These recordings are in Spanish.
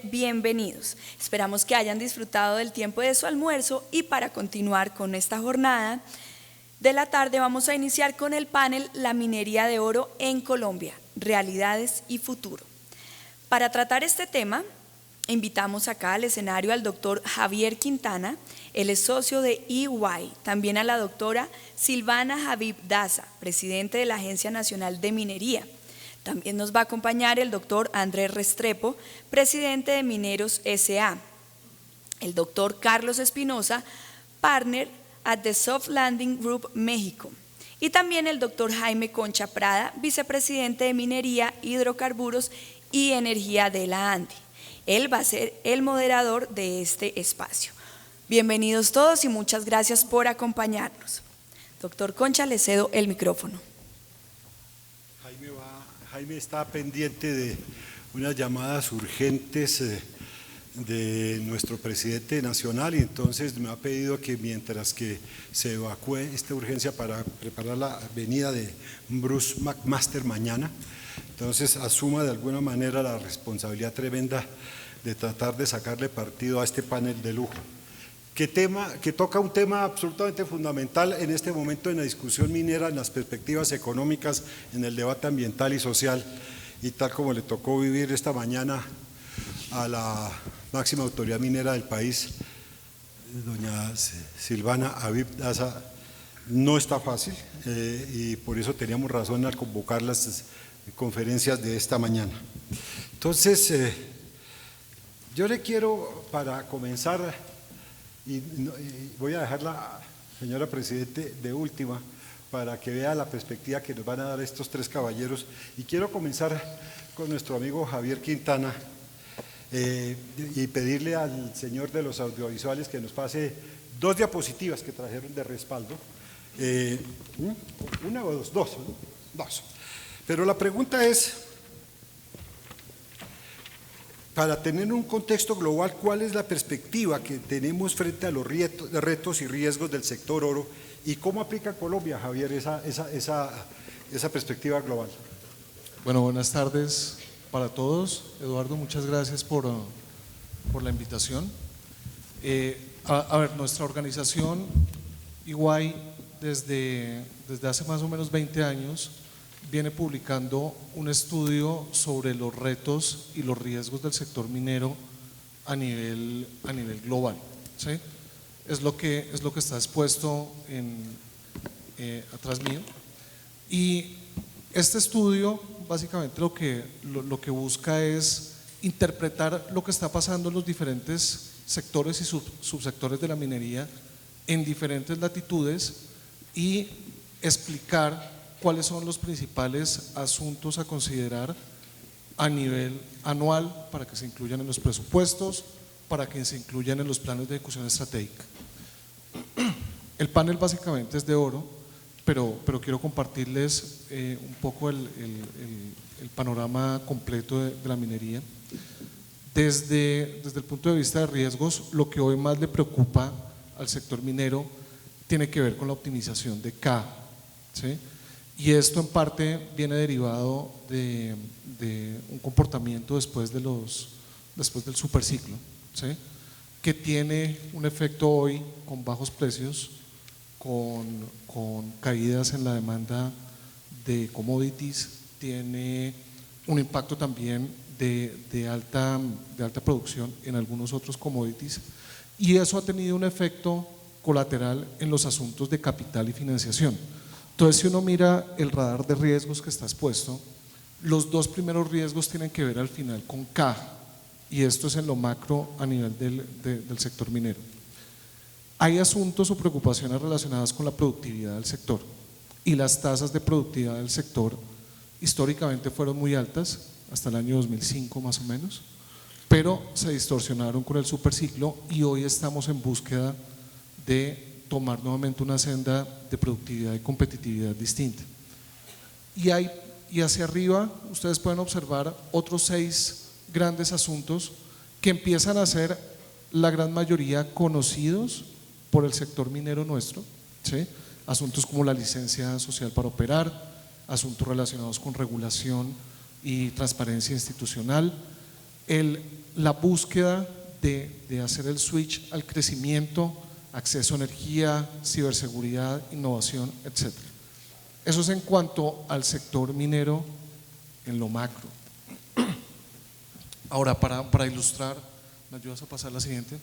Bienvenidos. Esperamos que hayan disfrutado del tiempo de su almuerzo y para continuar con esta jornada de la tarde vamos a iniciar con el panel La minería de oro en Colombia, realidades y futuro. Para tratar este tema, invitamos acá al escenario al doctor Javier Quintana, él es socio de EY, también a la doctora Silvana Habib Daza, presidente de la Agencia Nacional de Minería. También nos va a acompañar el doctor Andrés Restrepo, presidente de Mineros S.A., el doctor Carlos Espinosa, partner at the Soft Landing Group México, y también el doctor Jaime Concha Prada, vicepresidente de Minería, Hidrocarburos y Energía de la ANDI. Él va a ser el moderador de este espacio. Bienvenidos todos y muchas gracias por acompañarnos. Doctor Concha, le cedo el micrófono. Jaime está pendiente de unas llamadas urgentes de nuestro presidente nacional y entonces me ha pedido que mientras que se evacúe esta urgencia para preparar la venida de Bruce McMaster mañana, entonces asuma de alguna manera la responsabilidad tremenda de tratar de sacarle partido a este panel de lujo. Que toca un tema absolutamente fundamental en este momento en la discusión minera, en las perspectivas económicas, en el debate ambiental y social, y tal como le tocó vivir esta mañana a la máxima autoridad minera del país, doña Silvana Habib Daza, no está fácil y por eso teníamos razón al convocar las conferencias de esta mañana. Entonces, yo le quiero, para comenzar, y voy a dejarla, señora Presidente, de última para que vea la perspectiva que nos van a dar estos tres caballeros, y quiero comenzar con nuestro amigo Javier Quintana y pedirle al señor de los audiovisuales que nos pase dos diapositivas que trajeron de respaldo, una o dos, dos. Pero la pregunta es, para tener un contexto global, ¿cuál es la perspectiva que tenemos frente a los retos y riesgos del sector oro y cómo aplica Colombia, Javier, esa perspectiva global? Bueno, buenas tardes para todos. Eduardo, muchas gracias por la invitación. A ver, nuestra organización, EY, desde hace más o menos 20 años, viene publicando un estudio sobre los retos y los riesgos del sector minero a nivel global, ¿sí? Es lo que está expuesto atrás mío, y este estudio básicamente lo que busca es interpretar lo que está pasando en los diferentes sectores y subsectores de la minería en diferentes latitudes y explicar cuáles son los principales asuntos a considerar a nivel anual para que se incluyan en los presupuestos, para que se incluyan en los planes de ejecución estratégica. El panel básicamente es de oro, pero quiero compartirles un poco el panorama completo de la minería. Desde el punto de vista de riesgos, lo que hoy más le preocupa al sector minero tiene que ver con la optimización de K, ¿sí? Y esto en parte viene derivado de un comportamiento después del superciclo, ¿sí? Que tiene un efecto hoy con bajos precios, con caídas en la demanda de commodities, tiene un impacto también de alta producción en algunos otros commodities, y eso ha tenido un efecto colateral en los asuntos de capital y financiación. Entonces, si uno mira el radar de riesgos que está expuesto, los dos primeros riesgos tienen que ver al final con K, y esto es en lo macro a nivel del sector minero. Hay asuntos o preocupaciones relacionadas con la productividad del sector, y las tasas de productividad del sector históricamente fueron muy altas, hasta el año 2005 más o menos, pero se distorsionaron con el superciclo y hoy estamos en búsqueda de tomar nuevamente una senda de productividad y competitividad distinta. Y hacia arriba ustedes pueden observar otros 6 grandes asuntos que empiezan a ser la gran mayoría conocidos por el sector minero nuestro, ¿sí? Asuntos como la licencia social para operar, asuntos relacionados con regulación y transparencia institucional, el la búsqueda de hacer el switch al crecimiento, acceso a energía, ciberseguridad, innovación, etc. Eso es en cuanto al sector minero en lo macro. Ahora, para ilustrar, ¿me ayudas a pasar la siguiente?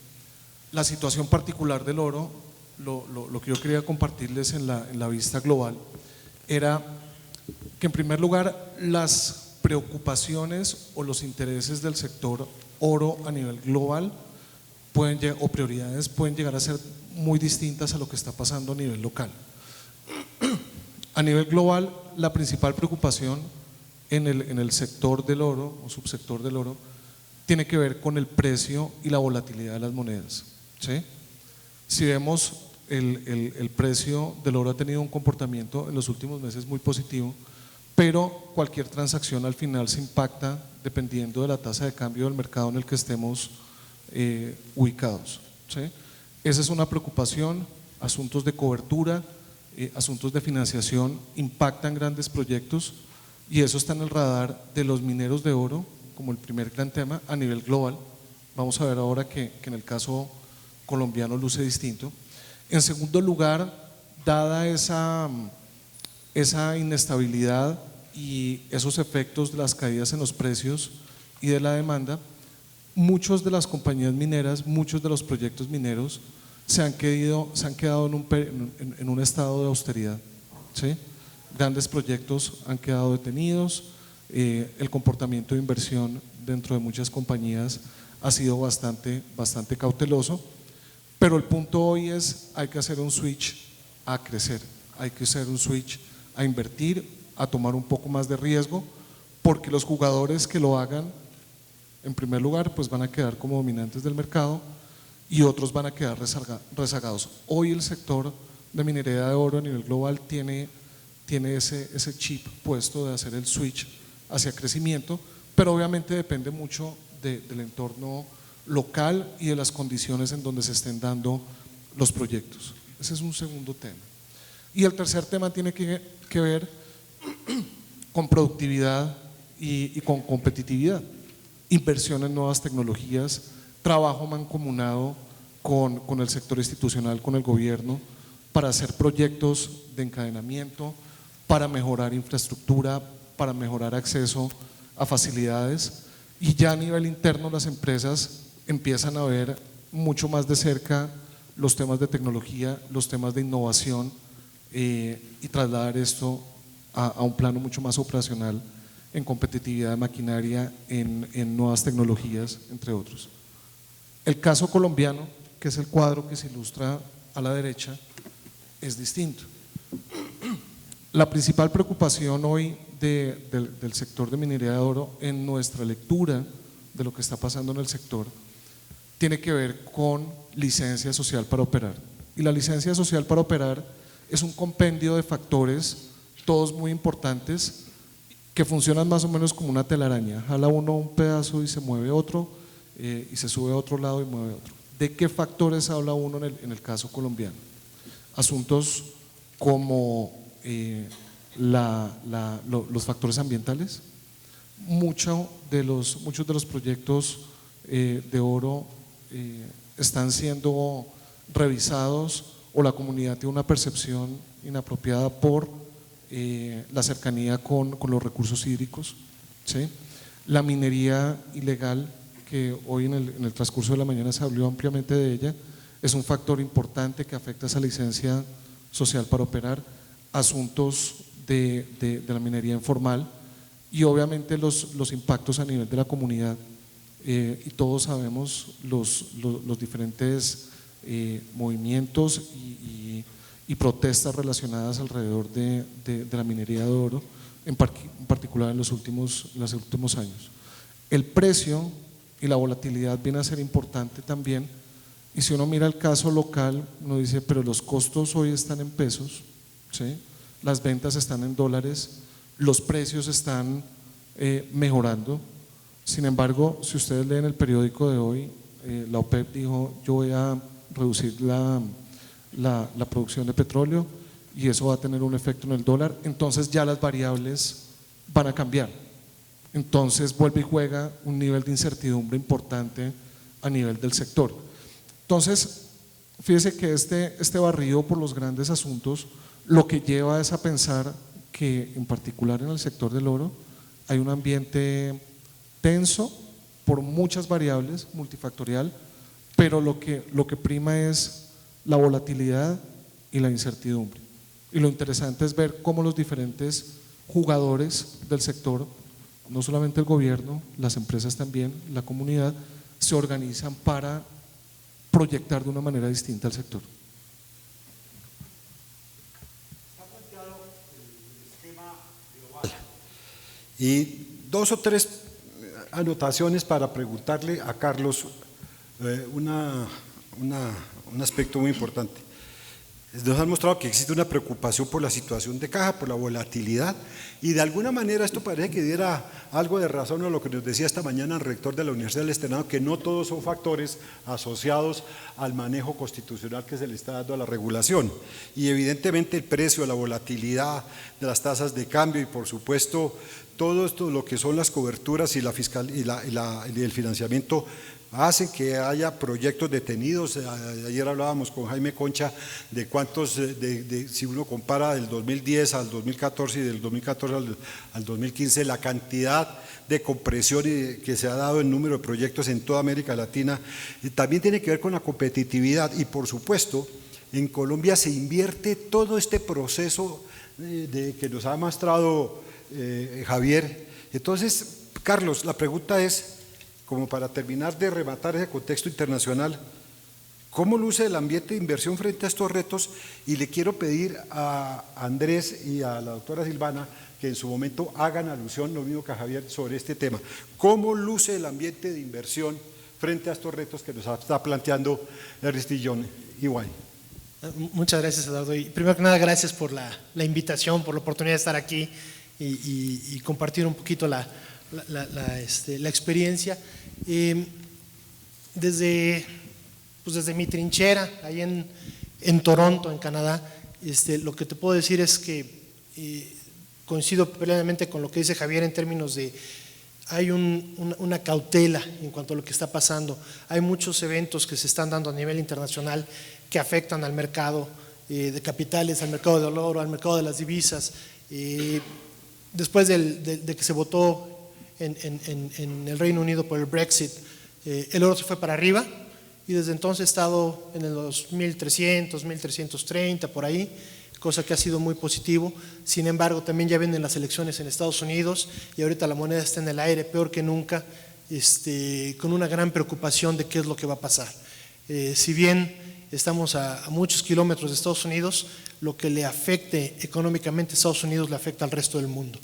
La situación particular del oro, lo que yo quería compartirles en la vista global, era que en primer lugar las preocupaciones o los intereses del sector oro a nivel global o prioridades pueden llegar a ser muy distintas a lo que está pasando a nivel local. A nivel global, la principal preocupación en el sector del oro o subsector del oro tiene que ver con el precio y la volatilidad de las monedas, ¿sí? Si vemos el precio del oro ha tenido un comportamiento en los últimos meses muy positivo, pero cualquier transacción al final se impacta dependiendo de la tasa de cambio del mercado en el que estemos ubicados, ¿sí? Esa es una preocupación. Asuntos de cobertura, asuntos de financiación impactan grandes proyectos y eso está en el radar de los mineros de oro como el primer gran tema a nivel global. Vamos a ver ahora que en el caso colombiano luce distinto. En segundo lugar, dada esa inestabilidad y esos efectos de las caídas en los precios y de la demanda, muchas de las compañías mineras, muchos de los proyectos mineros se han quedado en un estado de austeridad, ¿sí? Grandes proyectos han quedado detenidos, el comportamiento de inversión dentro de muchas compañías ha sido bastante cauteloso, pero el punto hoy es hay que hacer un switch a crecer, hay que hacer un switch a invertir, a tomar un poco más de riesgo, porque los jugadores que lo hagan, en primer lugar, pues van a quedar como dominantes del mercado y otros van a quedar rezagados. Hoy el sector de minería de oro a nivel global tiene ese chip puesto de hacer el switch hacia crecimiento, pero obviamente depende mucho del entorno local y de las condiciones en donde se estén dando los proyectos. Ese es un segundo tema. Y el tercer tema tiene que ver con productividad y con competitividad, inversión en nuevas tecnologías, trabajo mancomunado con el sector institucional, con el gobierno, para hacer proyectos de encadenamiento, para mejorar infraestructura, para mejorar acceso a facilidades, y ya a nivel interno las empresas empiezan a ver mucho más de cerca los temas de tecnología, los temas de innovación y trasladar esto a un plano mucho más operacional en competitividad de maquinaria, en nuevas tecnologías, entre otros. El caso colombiano, que es el cuadro que se ilustra a la derecha, es distinto. La principal preocupación hoy del sector de minería de oro en nuestra lectura de lo que está pasando en el sector tiene que ver con licencia social para operar. Y la licencia social para operar es un compendio de factores, todos muy importantes, que funcionan más o menos como una telaraña. Jala uno un pedazo y se mueve otro, y se sube a otro lado y mueve otro. ¿De qué factores habla uno en el caso colombiano? Asuntos como los factores ambientales. Muchos de los proyectos de oro están siendo revisados o la comunidad tiene una percepción inapropiada por la cercanía con los recursos hídricos, ¿sí? La minería ilegal, que hoy en el transcurso de la mañana se habló ampliamente de ella, es un factor importante que afecta a esa licencia social para operar. Asuntos de la minería informal y obviamente los impactos a nivel de la comunidad, y todos sabemos los diferentes movimientos y protestas relacionadas alrededor de la minería de oro, en particular en los últimos años. El precio y la volatilidad viene a ser importante también, y si uno mira el caso local, uno dice, pero los costos hoy están en pesos, ¿sí? Las ventas están en dólares, los precios están mejorando. Sin embargo, si ustedes leen el periódico de hoy, la OPEP dijo, yo voy a reducir la producción de petróleo y eso va a tener un efecto en el dólar, entonces ya las variables van a cambiar. entonces vuelve y juega un nivel de incertidumbre importante a nivel del sector. Entonces, fíjese que este barrido por los grandes asuntos lo que lleva es a pensar que en particular en el sector del oro hay un ambiente tenso por muchas variables, multifactorial, pero lo que prima es la volatilidad y la incertidumbre. Y lo interesante es ver cómo los diferentes jugadores del sector, no solamente el gobierno, las empresas también, la comunidad, se organizan para proyectar de una manera distinta al sector. Y dos o tres anotaciones para preguntarle a Carlos un aspecto muy importante. Nos han mostrado que existe una preocupación por la situación de caja, por la volatilidad, y de alguna manera esto parece que diera algo de razón a lo que nos decía esta mañana el rector de la Universidad del Externado, que no todos son factores asociados al manejo constitucional que se le está dando a la regulación. Y evidentemente el precio, la volatilidad de las tasas de cambio y por supuesto todo esto, lo que son las coberturas y el financiamiento, hacen que haya proyectos detenidos. Ayer hablábamos con Jaime Concha de cuántos, si uno compara del 2010 al 2014 y del 2014 al 2015, la cantidad de compresión que se ha dado en número de proyectos en toda América Latina, también tiene que ver con la competitividad y por supuesto en Colombia se invierte todo este proceso que nos ha mostrado Javier. Entonces, Carlos, la pregunta es, como para terminar de rematar ese contexto internacional, ¿cómo luce el ambiente de inversión frente a estos retos? Y le quiero pedir a Andrés y a la doctora Silvana que en su momento hagan alusión, lo mismo que a Javier, sobre este tema. ¿Cómo luce el ambiente de inversión frente a estos retos que nos está planteando Ernest Young? Igual. Muchas gracias, Eduardo. Y primero que nada, gracias por la invitación, por la oportunidad de estar aquí y compartir un poquito la experiencia. Desde mi trinchera, ahí en Toronto, en Canadá, lo que te puedo decir es que coincido plenamente con lo que dice Javier en términos de hay una cautela en cuanto a lo que está pasando. Hay muchos eventos que se están dando a nivel internacional que afectan al mercado de capitales, al mercado del oro, al mercado de las divisas. Después de que se votó en el Reino Unido por el Brexit, el oro se fue para arriba y desde entonces ha estado en los 1.300, 1.330 por ahí, cosa que ha sido muy positivo. Sin embargo, también ya vienen las elecciones en Estados Unidos y ahorita la moneda está en el aire peor que nunca, con una gran preocupación de qué es lo que va a pasar. Si bien estamos a muchos kilómetros de Estados Unidos, lo que le afecte económicamente a Estados Unidos le afecta al resto del mundo.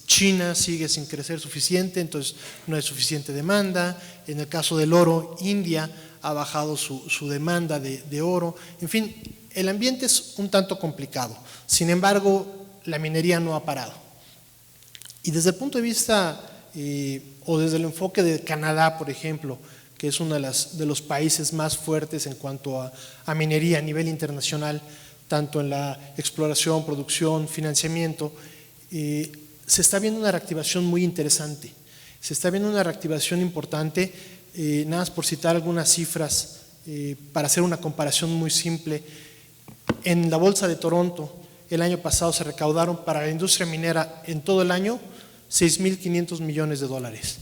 China sigue sin crecer suficiente, entonces no hay suficiente demanda. En el caso del oro, India ha bajado su demanda de oro. En fin, el ambiente es un tanto complicado. Sin embargo, la minería no ha parado. Y desde el punto de vista, o desde el enfoque de Canadá, por ejemplo, que es uno de los países más fuertes en cuanto a minería a nivel internacional, tanto en la exploración, producción, financiamiento, se está viendo una reactivación muy interesante. Se está viendo una reactivación importante, nada más por citar algunas cifras, para hacer una comparación muy simple. En la Bolsa de Toronto, el año pasado se recaudaron para la industria minera en todo el año 6.500 millones de dólares.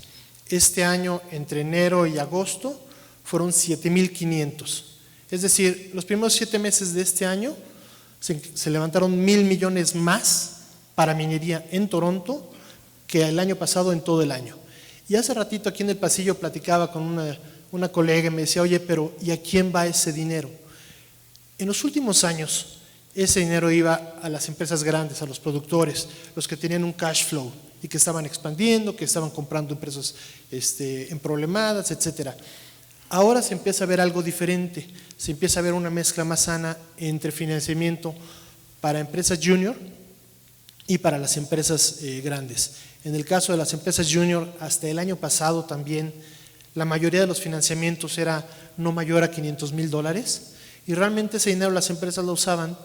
Este año, entre enero y agosto, fueron 7.500. Es decir, los primeros 7 meses de este año se levantaron 1.000 millones más para minería en Toronto que el año pasado en todo el año. Y hace ratito aquí en el pasillo platicaba con una colega y me decía, oye, pero ¿y a quién va ese dinero? En los últimos años, ese dinero iba a las empresas grandes, a los productores, los que tenían un cash flow y que estaban expandiendo, que estaban comprando empresas emproblemadas, etcétera. Ahora se empieza a ver algo diferente, se empieza a ver una mezcla más sana entre financiamiento para empresas junior y para las empresas grandes. En el caso de las empresas junior, hasta el año pasado también, la mayoría de los financiamientos era no mayor a $500,000 y realmente ese dinero las empresas lo usaban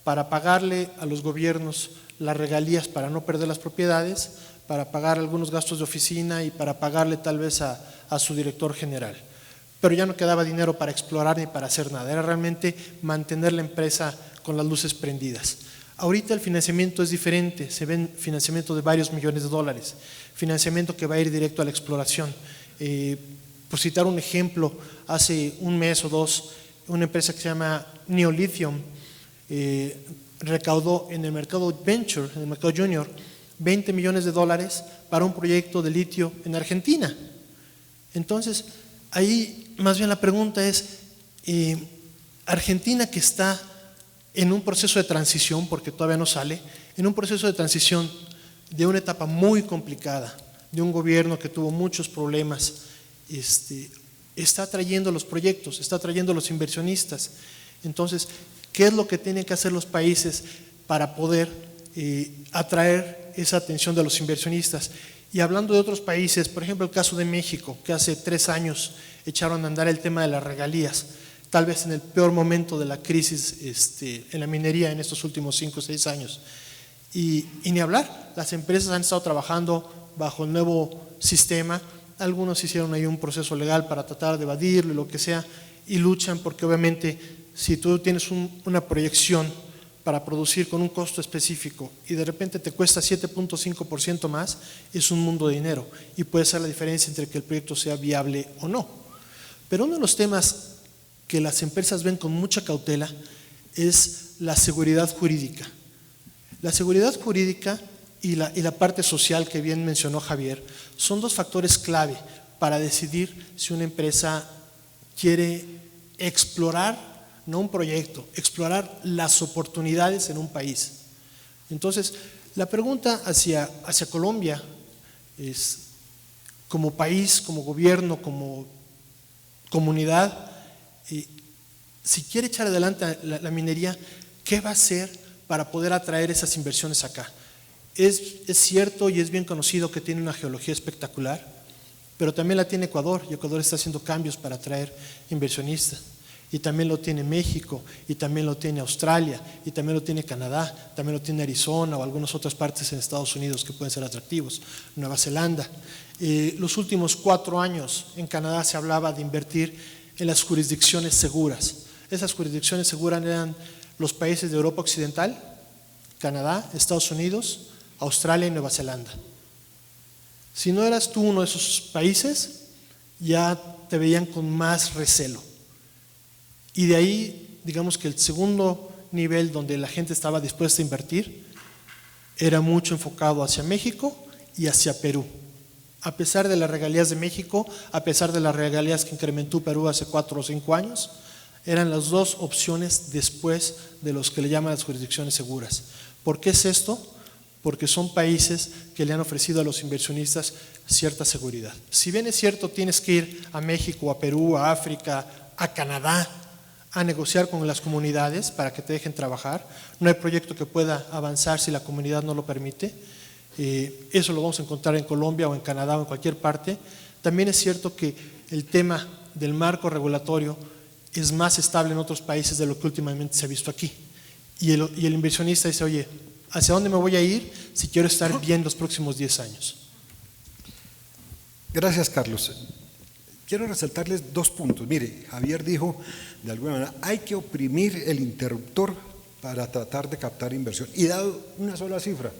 para pagarle a los gobiernos las regalías para no perder las propiedades, para pagar algunos gastos de oficina y para pagarle tal vez a su director general. Pero ya no quedaba dinero para explorar ni para hacer nada, era realmente mantener la empresa con las luces prendidas. Ahorita el financiamiento es diferente, se ven financiamiento de varios millones de dólares, financiamiento que va a ir directo a la exploración. Por citar un ejemplo, hace un mes o dos, una empresa que se llama Neolithium recaudó en el mercado venture, en el mercado junior, $20 millones para un proyecto de litio en Argentina. Entonces, ahí más bien la pregunta es, Argentina, que está en un proceso de transición, porque todavía no sale, en un proceso de transición de una etapa muy complicada, de un gobierno que tuvo muchos problemas, está trayendo los proyectos, está trayendo los inversionistas. Entonces, ¿qué es lo que tienen que hacer los países para poder atraer esa atención de los inversionistas? Y hablando de otros países, por ejemplo, el caso de México, que hace 3 años echaron a andar el tema de las regalías, tal vez en el peor momento de la crisis en la minería en estos últimos 5 o 6 años. Y ni hablar, las empresas han estado trabajando bajo el nuevo sistema, algunos hicieron ahí un proceso legal para tratar de evadirlo, lo que sea, y luchan porque obviamente si tú tienes una proyección para producir con un costo específico y de repente te cuesta 7.5% más, es un mundo de dinero y puede ser la diferencia entre que el proyecto sea viable o no. Pero uno de los temas que las empresas ven con mucha cautela es la seguridad jurídica. La seguridad jurídica y la parte social que bien mencionó Javier son 2 factores clave para decidir si una empresa quiere explorar, no un proyecto, explorar las oportunidades en un país. Entonces, la pregunta hacia Colombia es, como país, como gobierno, como comunidad, si quiere echar adelante la minería, ¿qué va a hacer para poder atraer esas inversiones acá? Es cierto y es bien conocido que tiene una geología espectacular, pero también la tiene Ecuador, y Ecuador está haciendo cambios para atraer inversionistas. Y también lo tiene México, y también lo tiene Australia, y también lo tiene Canadá, también lo tiene Arizona o algunas otras partes en Estados Unidos que pueden ser atractivos, Nueva Zelanda. Los últimos 4 años en Canadá se hablaba de invertir en las jurisdicciones seguras. Esas jurisdicciones seguras eran los países de Europa Occidental, Canadá, Estados Unidos, Australia y Nueva Zelanda. Si no eras tú uno de esos países, ya te veían con más recelo. Y de ahí, digamos que el segundo nivel donde la gente estaba dispuesta a invertir era mucho enfocado hacia México y hacia Perú. A pesar de las regalías de México, a pesar de las regalías que incrementó Perú hace 4 o 5 años, eran las 2 opciones después de los que le llaman las jurisdicciones seguras. ¿Por qué es esto? Porque son países que le han ofrecido a los inversionistas cierta seguridad. Si bien es cierto, tienes que ir a México, a Perú, a África, a Canadá, a negociar con las comunidades para que te dejen trabajar. No hay proyecto que pueda avanzar si la comunidad no lo permite. Eso lo vamos a encontrar en Colombia o en Canadá o en cualquier parte. También es cierto que el tema del marco regulatorio es más estable en otros países de lo que últimamente se ha visto aquí. Y el inversionista dice, oye, ¿hacia dónde me voy a ir si quiero estar bien los próximos 10 años? Gracias, Carlos. Quiero resaltarles 2 puntos. Mire, Javier dijo, de alguna manera, hay que oprimir el interruptor para tratar de captar inversión. Y dado una sola cifra,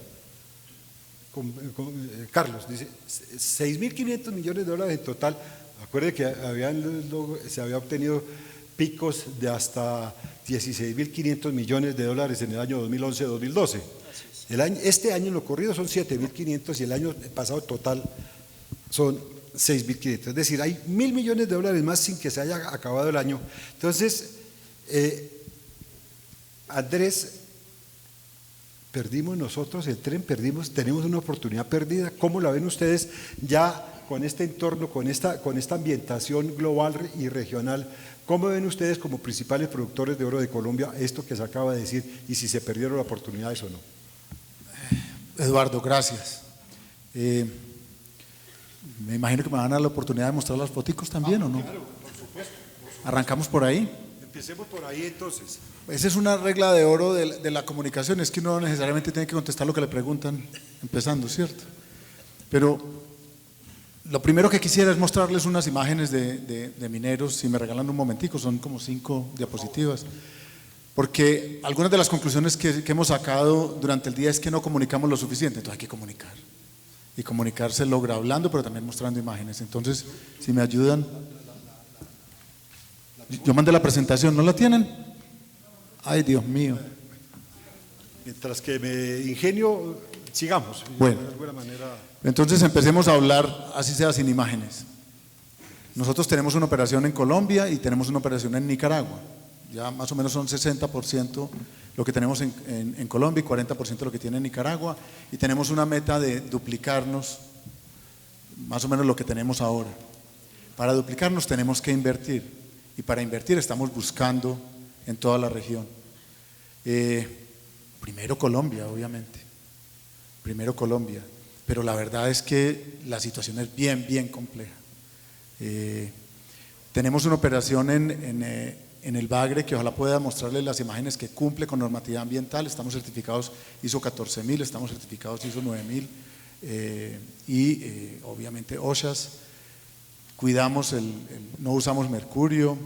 Carlos dice, 6.500 millones de dólares en total. Acuerde que se había obtenido picos de hasta 16.500 millones de dólares en el año 2011-2012. Este año en lo corrido son 7.500 y el año pasado total son 6.500. Es decir, hay 1.000 millones de dólares más sin que se haya acabado el año. Entonces, Andrés, perdimos nosotros el tren, tenemos una oportunidad perdida. ¿Cómo la ven ustedes ya con este entorno, con esta ambientación global y regional? ¿Cómo ven ustedes como principales productores de oro de Colombia esto que se acaba de decir y si se perdieron oportunidades o no? Eduardo, gracias. Me imagino que me van a dar la oportunidad de mostrar las foticos también, ¿o no? Claro, por supuesto. ¿Arrancamos por ahí? Empecemos por ahí entonces. Esa es una regla de oro de la comunicación, es que uno necesariamente tiene que contestar lo que le preguntan empezando, ¿cierto? Pero lo primero que quisiera es mostrarles unas imágenes de mineros, si me regalan un momentico, son como 5 diapositivas, porque algunas de las conclusiones que hemos sacado durante el día es que no comunicamos lo suficiente, entonces hay que comunicar, y comunicar se logra hablando, pero también mostrando imágenes. Entonces, si me ayudan, yo mandé la presentación, ¿no la tienen? Ay, Dios mío. Mientras que me ingenio, sigamos. Bueno. De alguna manera. Entonces empecemos a hablar, así sea sin imágenes. Nosotros tenemos una operación en Colombia y tenemos una operación en Nicaragua. Ya más o menos son 60% lo que tenemos en Colombia y 40% lo que tiene en Nicaragua. Y tenemos una meta de duplicarnos, más o menos lo que tenemos ahora. Para duplicarnos tenemos que invertir. Y para invertir estamos buscando en toda la región. Primero Colombia, obviamente. Primero Colombia. Pero la verdad es que la situación es bien compleja. Tenemos una operación en el Bagre que ojalá pueda mostrarles las imágenes, que cumple con normatividad ambiental. Estamos certificados ISO 14000, estamos certificados ISO 9000 y obviamente OSHAS. Cuidamos, no usamos mercurio,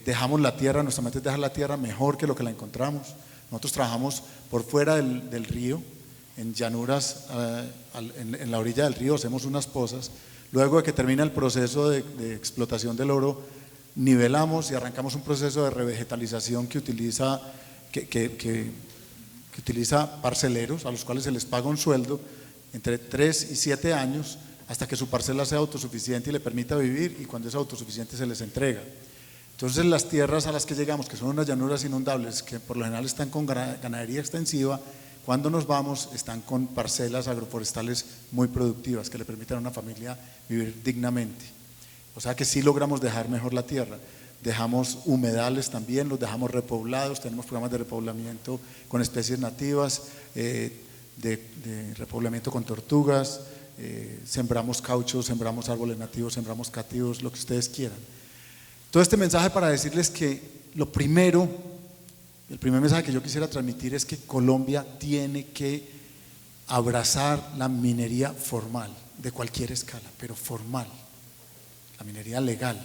dejamos la tierra, nuestra meta es dejar la tierra mejor que lo que la encontramos. Nosotros trabajamos por fuera del río, en llanuras, en la orilla del río, hacemos unas pozas. Luego de que termina el proceso de explotación del oro, nivelamos y arrancamos un proceso de revegetalización que utiliza parceleros, a los cuales se les paga un sueldo entre 3 y 7 años hasta que su parcela sea autosuficiente y le permita vivir, y cuando es autosuficiente se les entrega. Entonces las tierras a las que llegamos, que son unas llanuras inundables, que por lo general están con ganadería extensiva, cuando nos vamos están con parcelas agroforestales muy productivas que le permiten a una familia vivir dignamente. O sea que sí logramos dejar mejor la tierra. Dejamos humedales también, los dejamos repoblados, tenemos programas de repoblamiento con especies nativas, de repoblamiento con tortugas, sembramos caucho, sembramos árboles nativos, sembramos cativos, lo que ustedes quieran. Todo este mensaje para decirles que el primer mensaje que yo quisiera transmitir es que Colombia tiene que abrazar la minería formal, de cualquier escala, pero formal, la minería legal.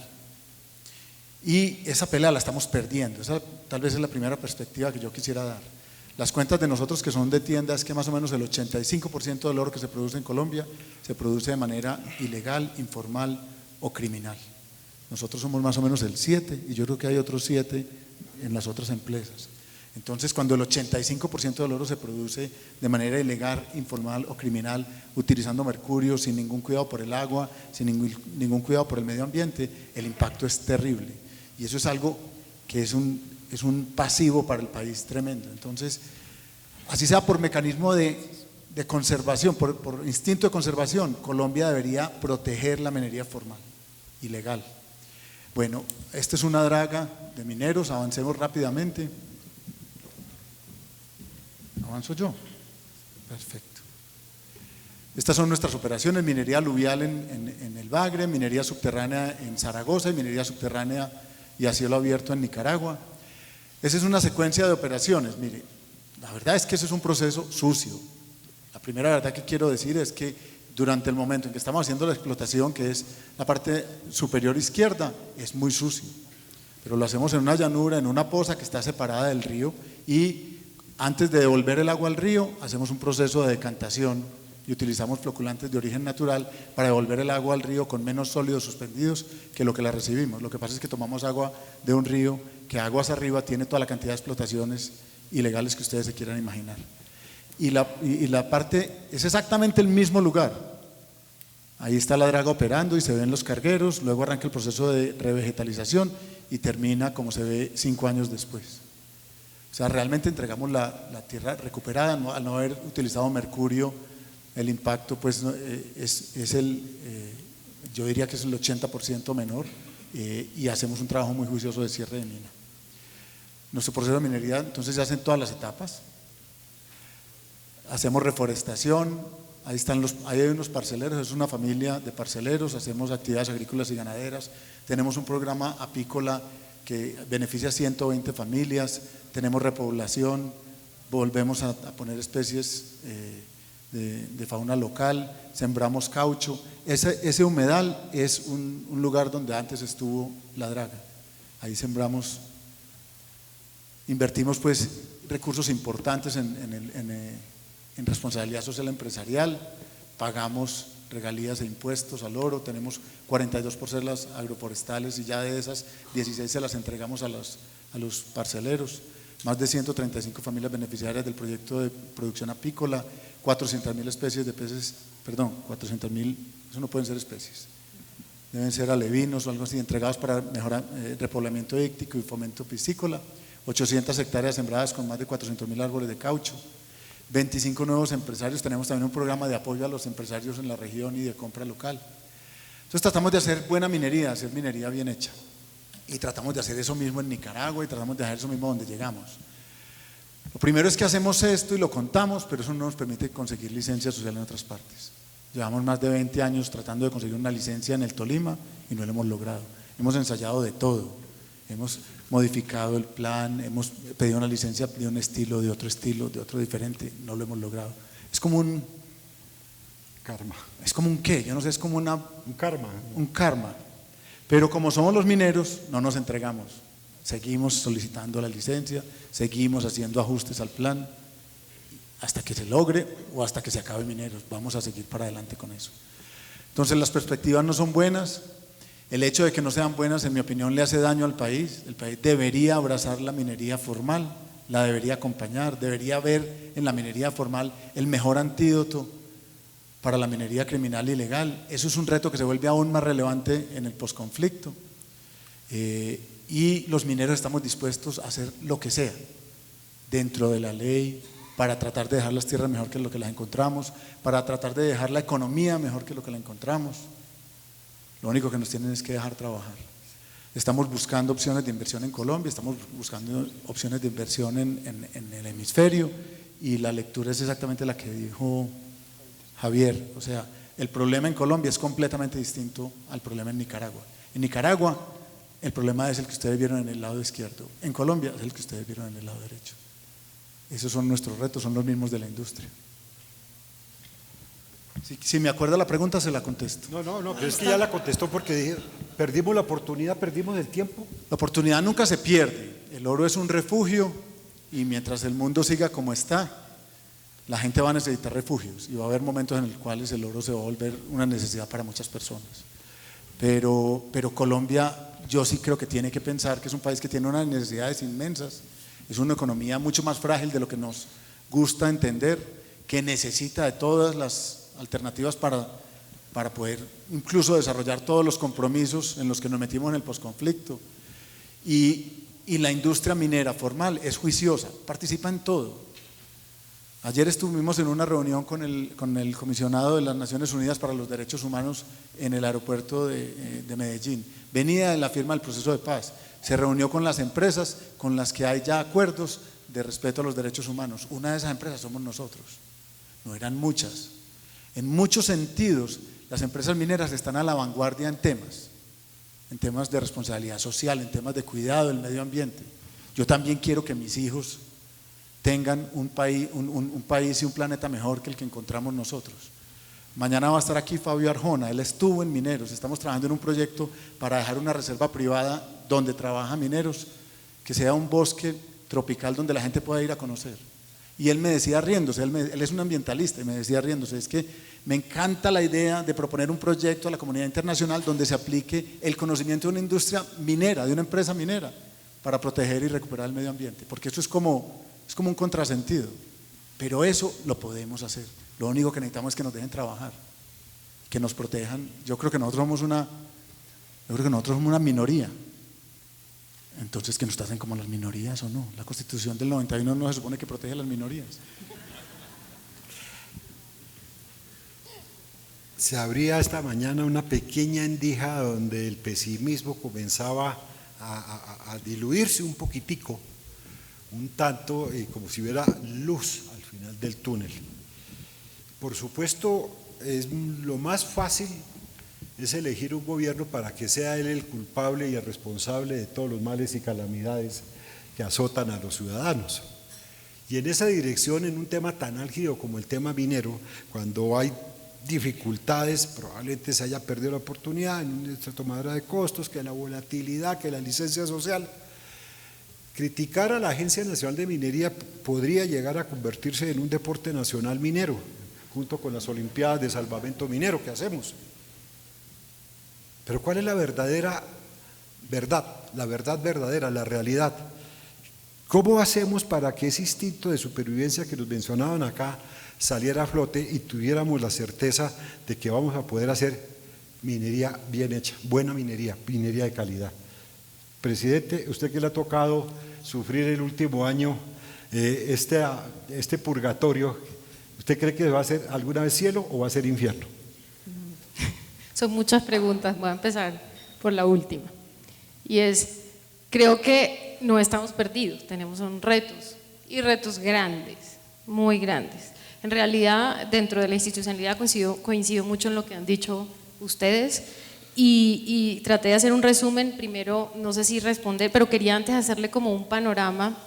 Y esa pelea la estamos perdiendo. Esa tal vez es la primera perspectiva que yo quisiera dar. Las cuentas de nosotros que son de tienda es que más o menos el 85% del oro que se produce en Colombia se produce de manera ilegal, informal o criminal. Nosotros somos más o menos el 7% y yo creo que hay otros 7% en las otras empresas. Entonces, cuando el 85% del oro se produce de manera ilegal, informal o criminal, utilizando mercurio, sin ningún cuidado por el agua, sin ningún cuidado por el medio ambiente, el impacto es terrible. Y eso es algo que es un pasivo para el país tremendo. Entonces, así sea por mecanismo de conservación, por instinto de conservación, Colombia debería proteger la minería formal, ilegal. Bueno, esta es una draga de mineros, avancemos rápidamente. ¿Avanzo yo? Perfecto. Estas son nuestras operaciones: minería aluvial en el Bagre, minería subterránea en Zaragoza y minería subterránea y a cielo abierto en Nicaragua. Esa es una secuencia de operaciones. Mire, la verdad es que ese es un proceso sucio. La primera verdad que quiero decir es que durante el momento en que estamos haciendo la explotación, que es la parte superior izquierda, es muy sucio, pero lo hacemos en una llanura, en una poza que está separada del río, y antes de devolver el agua al río hacemos un proceso de decantación y utilizamos floculantes de origen natural para devolver el agua al río con menos sólidos suspendidos que lo que la recibimos. Lo que pasa es que tomamos agua de un río que aguas arriba tiene toda la cantidad de explotaciones ilegales que ustedes se quieran imaginar. Y la parte es exactamente el mismo lugar. Ahí está la draga operando y se ven los cargueros, luego arranca el proceso de revegetalización y termina como se ve 5 años después. O sea, realmente entregamos la tierra recuperada, ¿no? Al no haber utilizado mercurio, el impacto pues yo diría que es el 80% menor, y hacemos un trabajo muy juicioso de cierre de mina. Nuestro proceso de minería entonces se hace en todas las etapas. Hacemos reforestación, ahí hay unos parceleros, es una familia de parceleros, hacemos actividades agrícolas y ganaderas, tenemos un programa apícola que beneficia a 120 familias, tenemos repoblación, volvemos a poner especies de fauna local, sembramos caucho. Ese humedal es un lugar donde antes estuvo la draga. Ahí sembramos, invertimos pues recursos importantes en responsabilidad social empresarial, pagamos regalías e impuestos al oro, tenemos 42 parcelas agroforestales y ya de esas 16 se las entregamos a los parceleros, más de 135 familias beneficiarias del proyecto de producción apícola, 400.000 especies de peces, perdón, 400.000, eso no pueden ser especies, deben ser alevinos o algo así, entregados para mejorar repoblamiento hídrico y fomento piscícola, 800 hectáreas sembradas con más de 400.000 árboles de caucho, 25 nuevos empresarios, tenemos también un programa de apoyo a los empresarios en la región y de compra local. Entonces tratamos de hacer buena minería, hacer minería bien hecha. Y tratamos de hacer eso mismo en Nicaragua y tratamos de hacer eso mismo donde llegamos. Lo primero es que hacemos esto y lo contamos, pero eso no nos permite conseguir licencia social en otras partes. Llevamos más de 20 años tratando de conseguir una licencia en el Tolima y no lo hemos logrado. Hemos ensayado de todo, hemos modificado el plan, hemos pedido una licencia de un estilo, de otro diferente, no lo hemos logrado. Es como un Karma. Es como un qué, yo no sé, es como un karma. Un karma. Pero como somos los mineros, no nos entregamos. Seguimos solicitando la licencia, seguimos haciendo ajustes al plan hasta que se logre o hasta que se acabe mineros. Vamos a seguir para adelante con eso. Entonces las perspectivas no son buenas. El hecho de que no sean buenas, en mi opinión, le hace daño al país. El país debería abrazar la minería formal, la debería acompañar, debería ver en la minería formal el mejor antídoto para la minería criminal y ilegal. Eso es un reto que se vuelve aún más relevante en el posconflicto. Y los mineros estamos dispuestos a hacer lo que sea dentro de la ley para tratar de dejar las tierras mejor que lo que las encontramos, para tratar de dejar la economía mejor que lo que la encontramos. Lo único que nos tienen es que dejar trabajar. Estamos buscando opciones de inversión en Colombia, estamos buscando opciones de inversión en el hemisferio, y la lectura es exactamente la que dijo Javier. O sea, el problema en Colombia es completamente distinto al problema en Nicaragua. En Nicaragua el problema es el que ustedes vieron en el lado izquierdo, en Colombia es el que ustedes vieron en el lado derecho. Esos son nuestros retos, son los mismos de la industria. Si me acuerda la pregunta, se la contesto. No, pero es que ya la contestó, porque dije, perdimos la oportunidad, perdimos el tiempo. La oportunidad nunca se pierde. El oro es un refugio, y mientras el mundo siga como está, la gente va a necesitar refugios, y va a haber momentos en los cuales el oro se va a volver una necesidad para muchas personas. Pero Colombia, yo sí creo que tiene que pensar que es un país que tiene unas necesidades inmensas, es una economía mucho más frágil de lo que nos gusta entender, que necesita de todas las alternativas para poder incluso desarrollar todos los compromisos en los que nos metimos en el posconflicto. Y la industria minera formal es juiciosa, participa en todo. Ayer estuvimos en una reunión con el comisionado de las Naciones Unidas para los Derechos Humanos en el aeropuerto de Medellín. Venía de la firma del proceso de paz, se reunió con las empresas con las que hay ya acuerdos de respeto a los derechos humanos. Una de esas empresas somos nosotros, no eran muchas. En muchos sentidos, las empresas mineras están a la vanguardia en temas de responsabilidad social, en temas de cuidado del medio ambiente. Yo también quiero que mis hijos tengan un país y un planeta mejor que el que encontramos nosotros. Mañana va a estar aquí Fabio Arjona, él estuvo en Mineros, estamos trabajando en un proyecto para dejar una reserva privada donde trabaja mineros, que sea un bosque tropical donde la gente pueda ir a conocer. Y él me decía riéndose, él es un ambientalista, y me decía riéndose, es que me encanta la idea de proponer un proyecto a la comunidad internacional donde se aplique el conocimiento de una industria minera, de una empresa minera, para proteger y recuperar el medio ambiente, porque eso es como un contrasentido, pero eso lo podemos hacer. Lo único que necesitamos es que nos dejen trabajar, que nos protejan. Yo creo que nosotros somos una minoría. Entonces, ¿que nos traten como las minorías o no? La Constitución del 91 no se supone que protege a las minorías. Se abría esta mañana una pequeña endija donde el pesimismo comenzaba a diluirse un poquitico, un tanto, como si hubiera luz al final del túnel. Por supuesto, lo más fácil es elegir un gobierno para que sea él el culpable y el responsable de todos los males y calamidades que azotan a los ciudadanos. Y en esa dirección, en un tema tan álgido como el tema minero, cuando hay dificultades, probablemente se haya perdido la oportunidad en esta tomadura de costos, que la volatilidad, que la licencia social. Criticar a la Agencia Nacional de Minería podría llegar a convertirse en un deporte nacional minero, junto con las Olimpiadas de Salvamento Minero que hacemos. Pero ¿cuál es la verdadera verdad? La verdad verdadera, la realidad. ¿Cómo hacemos para que ese instinto de supervivencia que nos mencionaban acá saliera a flote y tuviéramos la certeza de que vamos a poder hacer minería bien hecha, buena minería, minería de calidad? Presidente, usted que le ha tocado sufrir el último año este purgatorio, ¿usted cree que va a ser alguna vez cielo o va a ser infierno? Son muchas preguntas, voy a empezar por la última. Y es, creo que no estamos perdidos, tenemos retos y retos grandes, muy grandes. En realidad, dentro de la institucionalidad coincido mucho en lo que han dicho ustedes y traté de hacer un resumen, primero, no sé si responder, pero quería antes hacerle como un panorama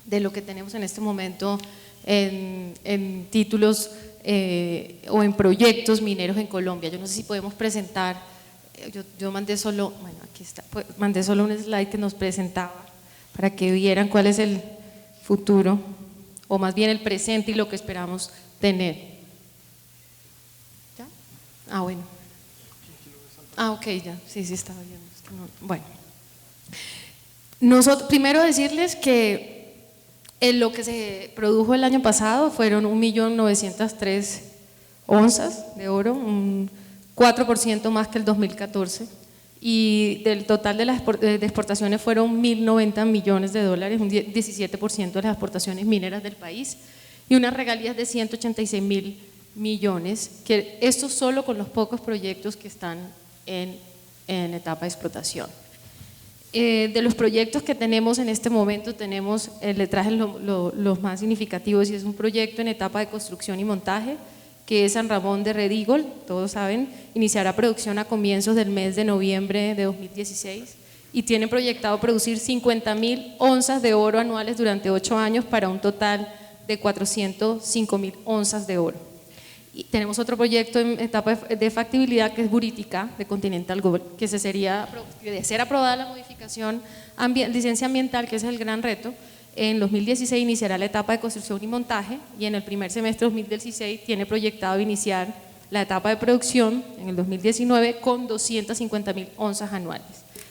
de lo que tenemos en este momento en títulos o en proyectos mineros en Colombia. Yo no sé si podemos presentar, yo mandé solo, bueno, aquí está, mandé solo un slide que nos presentaba para que vieran cuál es el futuro, o más bien el presente y lo que esperamos tener. ¿Ya? Ah, bueno. Ah, ok, ya, sí, estaba viendo. Bueno. Nosotros, primero decirles que lo que se produjo el año pasado fueron 1.903.000 onzas de oro, un 4% más que el 2014, y del total de las exportaciones fueron 1.090 millones de dólares, un 17% de las exportaciones mineras del país, y unas regalías de 186.000 millones, que esto solo con los pocos proyectos que están en etapa de explotación. De los proyectos que tenemos en este momento, le traje los más significativos, y es un proyecto en etapa de construcción y montaje, que es San Ramón de Red Eagle, todos saben, iniciará producción a comienzos del mes de noviembre de 2016 y tiene proyectado producir 50.000 onzas de oro anuales durante 8 años para un total de 405.000 onzas de oro. Y tenemos otro proyecto en etapa de factibilidad que es Buriticá de Continental Gold, que de ser aprobada la modificación licencia ambiental, que es el gran reto. En 2016 iniciará la etapa de construcción y montaje y en el primer semestre de 2016 tiene proyectado iniciar la etapa de producción en el 2019 con 250.000 onzas anuales.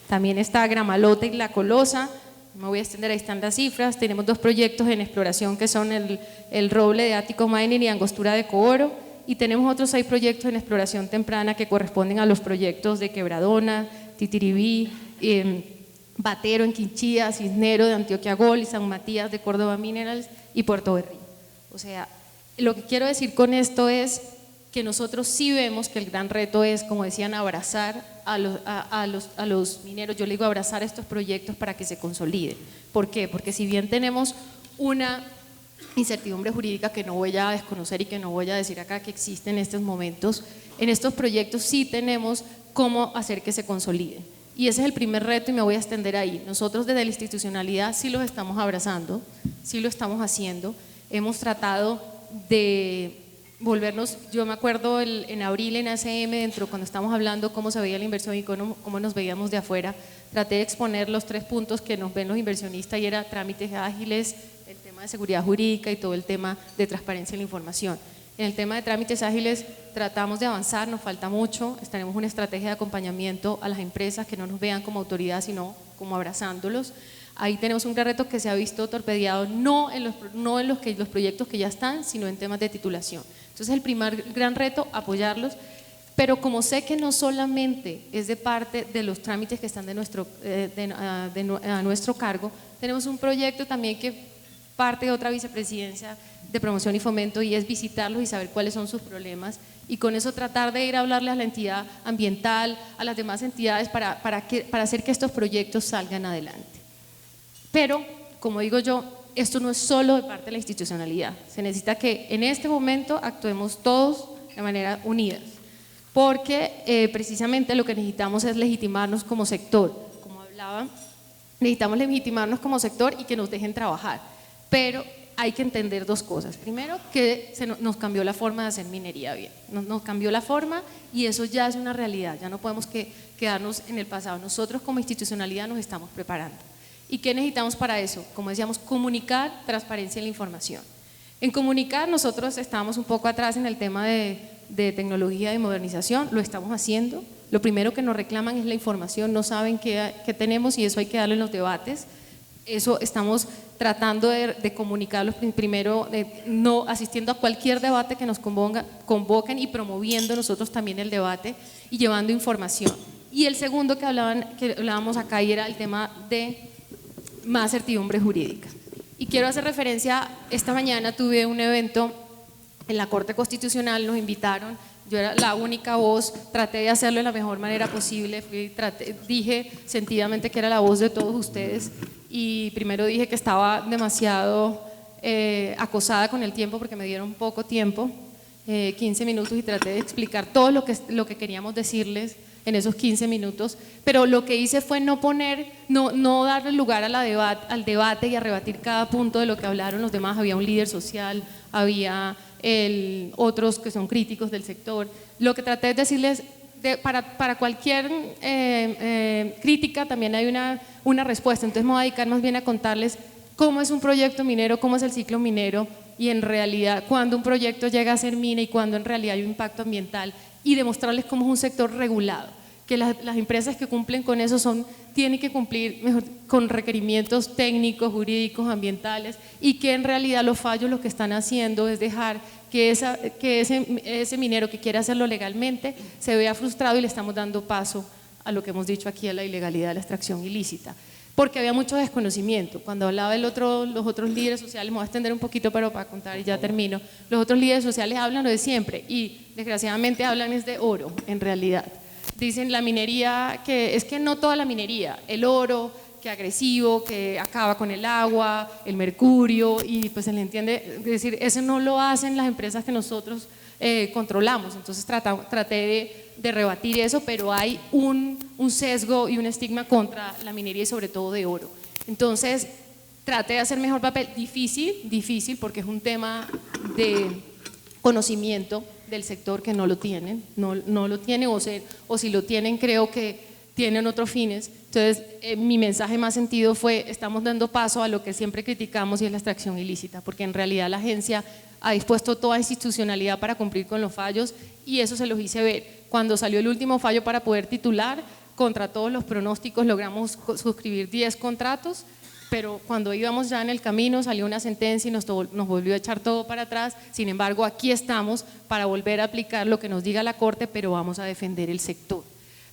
También está Gramalote y La Colosa, no me voy a extender, ahí están las cifras. Tenemos 2 proyectos en exploración que son el roble de Ático Mining y Angostura de Cooro, y tenemos otros 6 proyectos en exploración temprana que corresponden a los proyectos de Quebradona, Titiribí, Batero en Quinchía, Cisnero de Antioquia Gold y San Matías de Córdoba Minerals y Puerto Berrío. O sea, lo que quiero decir con esto es que nosotros sí vemos que el gran reto es, como decían, abrazar a los mineros. Yo le digo abrazar estos proyectos para que se consoliden. ¿Por qué? Porque si bien tenemos una incertidumbre jurídica que no voy a desconocer y que no voy a decir acá que existe en estos momentos, en estos proyectos sí tenemos cómo hacer que se consoliden. Y ese es el primer reto y me voy a extender ahí. Nosotros desde la institucionalidad sí los estamos abrazando, sí lo estamos haciendo. Hemos tratado de volvernos, yo me acuerdo en abril en ACM, cuando estamos hablando cómo se veía la inversión y cómo nos veíamos de afuera, traté de exponer los 3 puntos que nos ven los inversionistas y era trámites ágiles, el tema de seguridad jurídica y todo el tema de transparencia en la información. En el tema de trámites ágiles tratamos de avanzar, nos falta mucho, tenemos una estrategia de acompañamiento a las empresas que no nos vean como autoridad sino como abrazándolos. Ahí tenemos un gran reto que se ha visto torpedeado no en los proyectos que ya están, sino en temas de titulación. Entonces el primer gran reto, apoyarlos, pero como sé que no solamente es de parte de los trámites que están a nuestro cargo, tenemos un proyecto también que parte de otra vicepresidencia de promoción y fomento y es visitarlos y saber cuáles son sus problemas y con eso tratar de ir a hablarles a la entidad ambiental, a las demás entidades para hacer que estos proyectos salgan adelante. Pero, como digo yo, esto no es solo de parte de la institucionalidad, se necesita que en este momento actuemos todos de manera unida, porque precisamente lo que necesitamos es legitimarnos como sector, como hablaba, necesitamos legitimarnos como sector y que nos dejen trabajar, pero hay que entender dos cosas. Primero, que nos cambió la forma de hacer minería bien, nos cambió la forma y eso ya es una realidad, ya no podemos quedarnos en el pasado. Nosotros como institucionalidad nos estamos preparando. ¿Y qué necesitamos para eso? Como decíamos, comunicar, transparencia en la información. En comunicar nosotros estábamos un poco atrás en el tema de tecnología y modernización, lo estamos haciendo. Lo primero que nos reclaman es la información, no saben qué tenemos y eso hay que darlo en los debates. Eso estamos tratando de comunicarlo primero, no asistiendo a cualquier debate que nos convoquen y promoviendo nosotros también el debate y llevando información. Y el segundo que hablábamos acá y era el tema de más certidumbre jurídica. Y quiero hacer referencia, esta mañana tuve un evento en la Corte Constitucional, nos invitaron, yo era la única voz, traté de hacerlo de la mejor manera posible, dije sentidamente que era la voz de todos ustedes y primero dije que estaba demasiado acosada con el tiempo porque me dieron poco tiempo, 15 minutos y traté de explicar todo lo que queríamos decirles en esos 15 minutos, pero lo que hice fue no darle lugar al debate y a rebatir cada punto de lo que hablaron los demás. Había un líder social, había otros que son críticos del sector. Lo que traté de decirles, para cualquier crítica también hay una respuesta, entonces me voy a dedicar más bien a contarles cómo es un proyecto minero, cómo es el ciclo minero y en realidad cuando un proyecto llega a ser mina y cuando en realidad hay un impacto ambiental y demostrarles cómo es un sector regulado, que las empresas que cumplen con eso tienen que cumplir con requerimientos técnicos, jurídicos, ambientales y que en realidad los fallos lo que están haciendo es dejar que ese minero que quiere hacerlo legalmente se vea frustrado y le estamos dando paso a lo que hemos dicho aquí, a la ilegalidad de la extracción ilícita. Porque había mucho desconocimiento. Cuando hablaba los otros líderes sociales, me voy a extender un poquito pero para contar y ya termino, los otros líderes sociales hablan lo de siempre y desgraciadamente hablan es de oro en realidad. Dicen la minería, que es que no toda la minería, el oro, que agresivo, que acaba con el agua, el mercurio y pues se le entiende, es decir, eso no lo hacen las empresas que nosotros controlamos, entonces traté de rebatir eso, pero hay un sesgo y un estigma contra la minería y sobre todo de oro. Entonces traté de hacer mejor papel, difícil porque es un tema de conocimiento del sector que no lo tienen, no lo tienen o si lo tienen creo que tienen otros fines. Entonces mi mensaje más sentido fue estamos dando paso a lo que siempre criticamos y es la extracción ilícita, porque en realidad la agencia ha dispuesto toda institucionalidad para cumplir con los fallos y eso se los hice ver. Cuando salió el último fallo para poder titular, contra todos los pronósticos logramos suscribir 10 contratos, pero cuando íbamos ya en el camino salió una sentencia y nos volvió a echar todo para atrás. Sin embargo, aquí estamos para volver a aplicar lo que nos diga la Corte, pero vamos a defender el sector.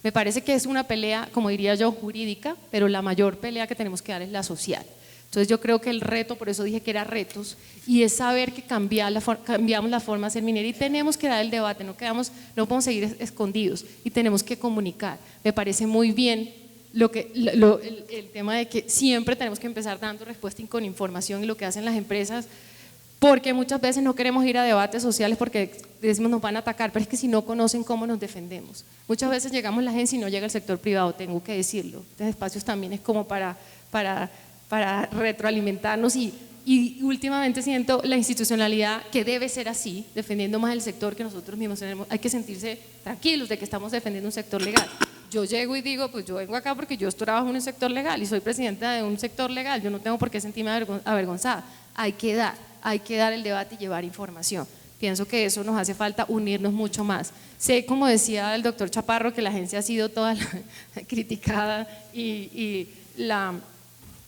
Me parece que es una pelea, como diría yo, jurídica, pero la mayor pelea que tenemos que dar es la social. Entonces yo creo que el reto, por eso dije que era retos, y es saber que cambiamos la forma de hacer minería y tenemos que dar el debate, no podemos seguir escondidos y tenemos que comunicar. Me parece muy bien el tema de que siempre tenemos que empezar dando respuesta con información y lo que hacen las empresas, porque muchas veces no queremos ir a debates sociales porque decimos nos van a atacar, pero es que si no conocen cómo nos defendemos. Muchas veces llegamos a la agencia y no llega el sector privado, tengo que decirlo. Estos espacios también es como para retroalimentarnos y últimamente siento la institucionalidad que debe ser así, defendiendo más el sector que nosotros mismos tenemos. Hay que sentirse tranquilos de que estamos defendiendo un sector legal. Yo llego y digo, pues yo vengo acá porque yo trabajo en un sector legal y soy presidenta de un sector legal, yo no tengo por qué sentirme avergonzada. Hay que dar el debate y llevar información. Pienso que eso nos hace falta unirnos mucho más. Sé, como decía el doctor Chaparro, que la agencia ha sido toda criticada y la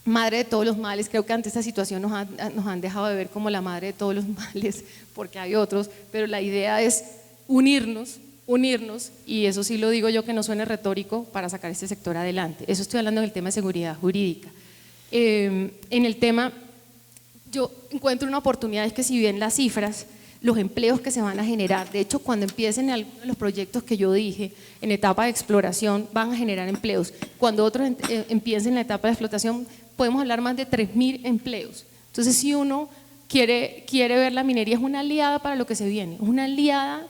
madre de todos los males. Creo que ante esta situación nos han dejado de ver como la madre de todos los males, porque hay otros, pero la idea es unirnos, y eso sí lo digo yo que no suene retórico, para sacar este sector adelante. Eso estoy hablando del tema de seguridad jurídica. En el tema, yo encuentro una oportunidad, es que si bien las cifras, los empleos que se van a generar, de hecho cuando empiecen algunos de los proyectos que yo dije en etapa de exploración van a generar empleos, cuando otros empiecen en la etapa de explotación podemos hablar más de 3.000 empleos. Entonces si uno quiere ver la minería es una aliada para lo que se viene, es una aliada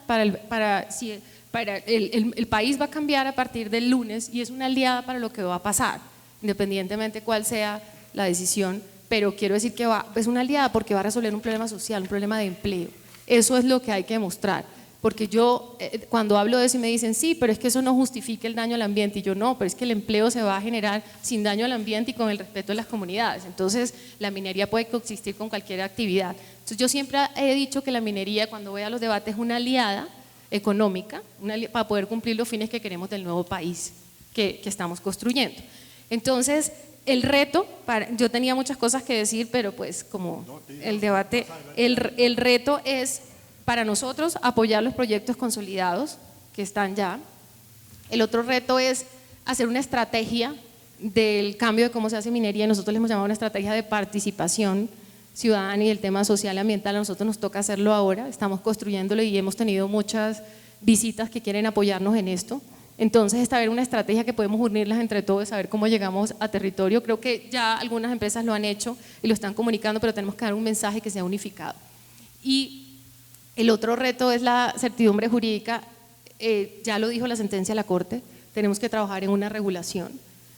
el país va a cambiar a partir del lunes y es una aliada para lo que va a pasar, independientemente cuál sea la decisión pero quiero decir que es una aliada porque va a resolver un problema social, un problema de empleo. Eso es lo que hay que demostrar. Porque yo, cuando hablo de eso y me dicen, sí, pero es que eso no justifica el daño al ambiente, y yo no, pero es que el empleo se va a generar sin daño al ambiente y con el respeto de las comunidades. Entonces, la minería puede coexistir con cualquier actividad. Entonces, yo siempre he dicho que la minería, cuando voy a los debates, es una aliada económica para poder cumplir los fines que queremos del nuevo país que estamos construyendo. Entonces, el reto, yo tenía muchas cosas que decir, pero pues como el debate, el reto es para nosotros apoyar los proyectos consolidados que están ya. El otro reto es hacer una estrategia del cambio de cómo se hace minería, y nosotros le hemos llamado una estrategia de participación ciudadana, y el tema social y ambiental a nosotros nos toca hacerlo ahora, estamos construyéndolo y hemos tenido muchas visitas que quieren apoyarnos en esto. Entonces, esta es una estrategia que podemos unirlas entre todos, saber cómo llegamos a territorio. Creo que ya algunas empresas lo han hecho y lo están comunicando, pero tenemos que dar un mensaje que sea unificado. Y el otro reto es la certidumbre jurídica. Ya lo dijo la sentencia de la Corte, tenemos que trabajar en una regulación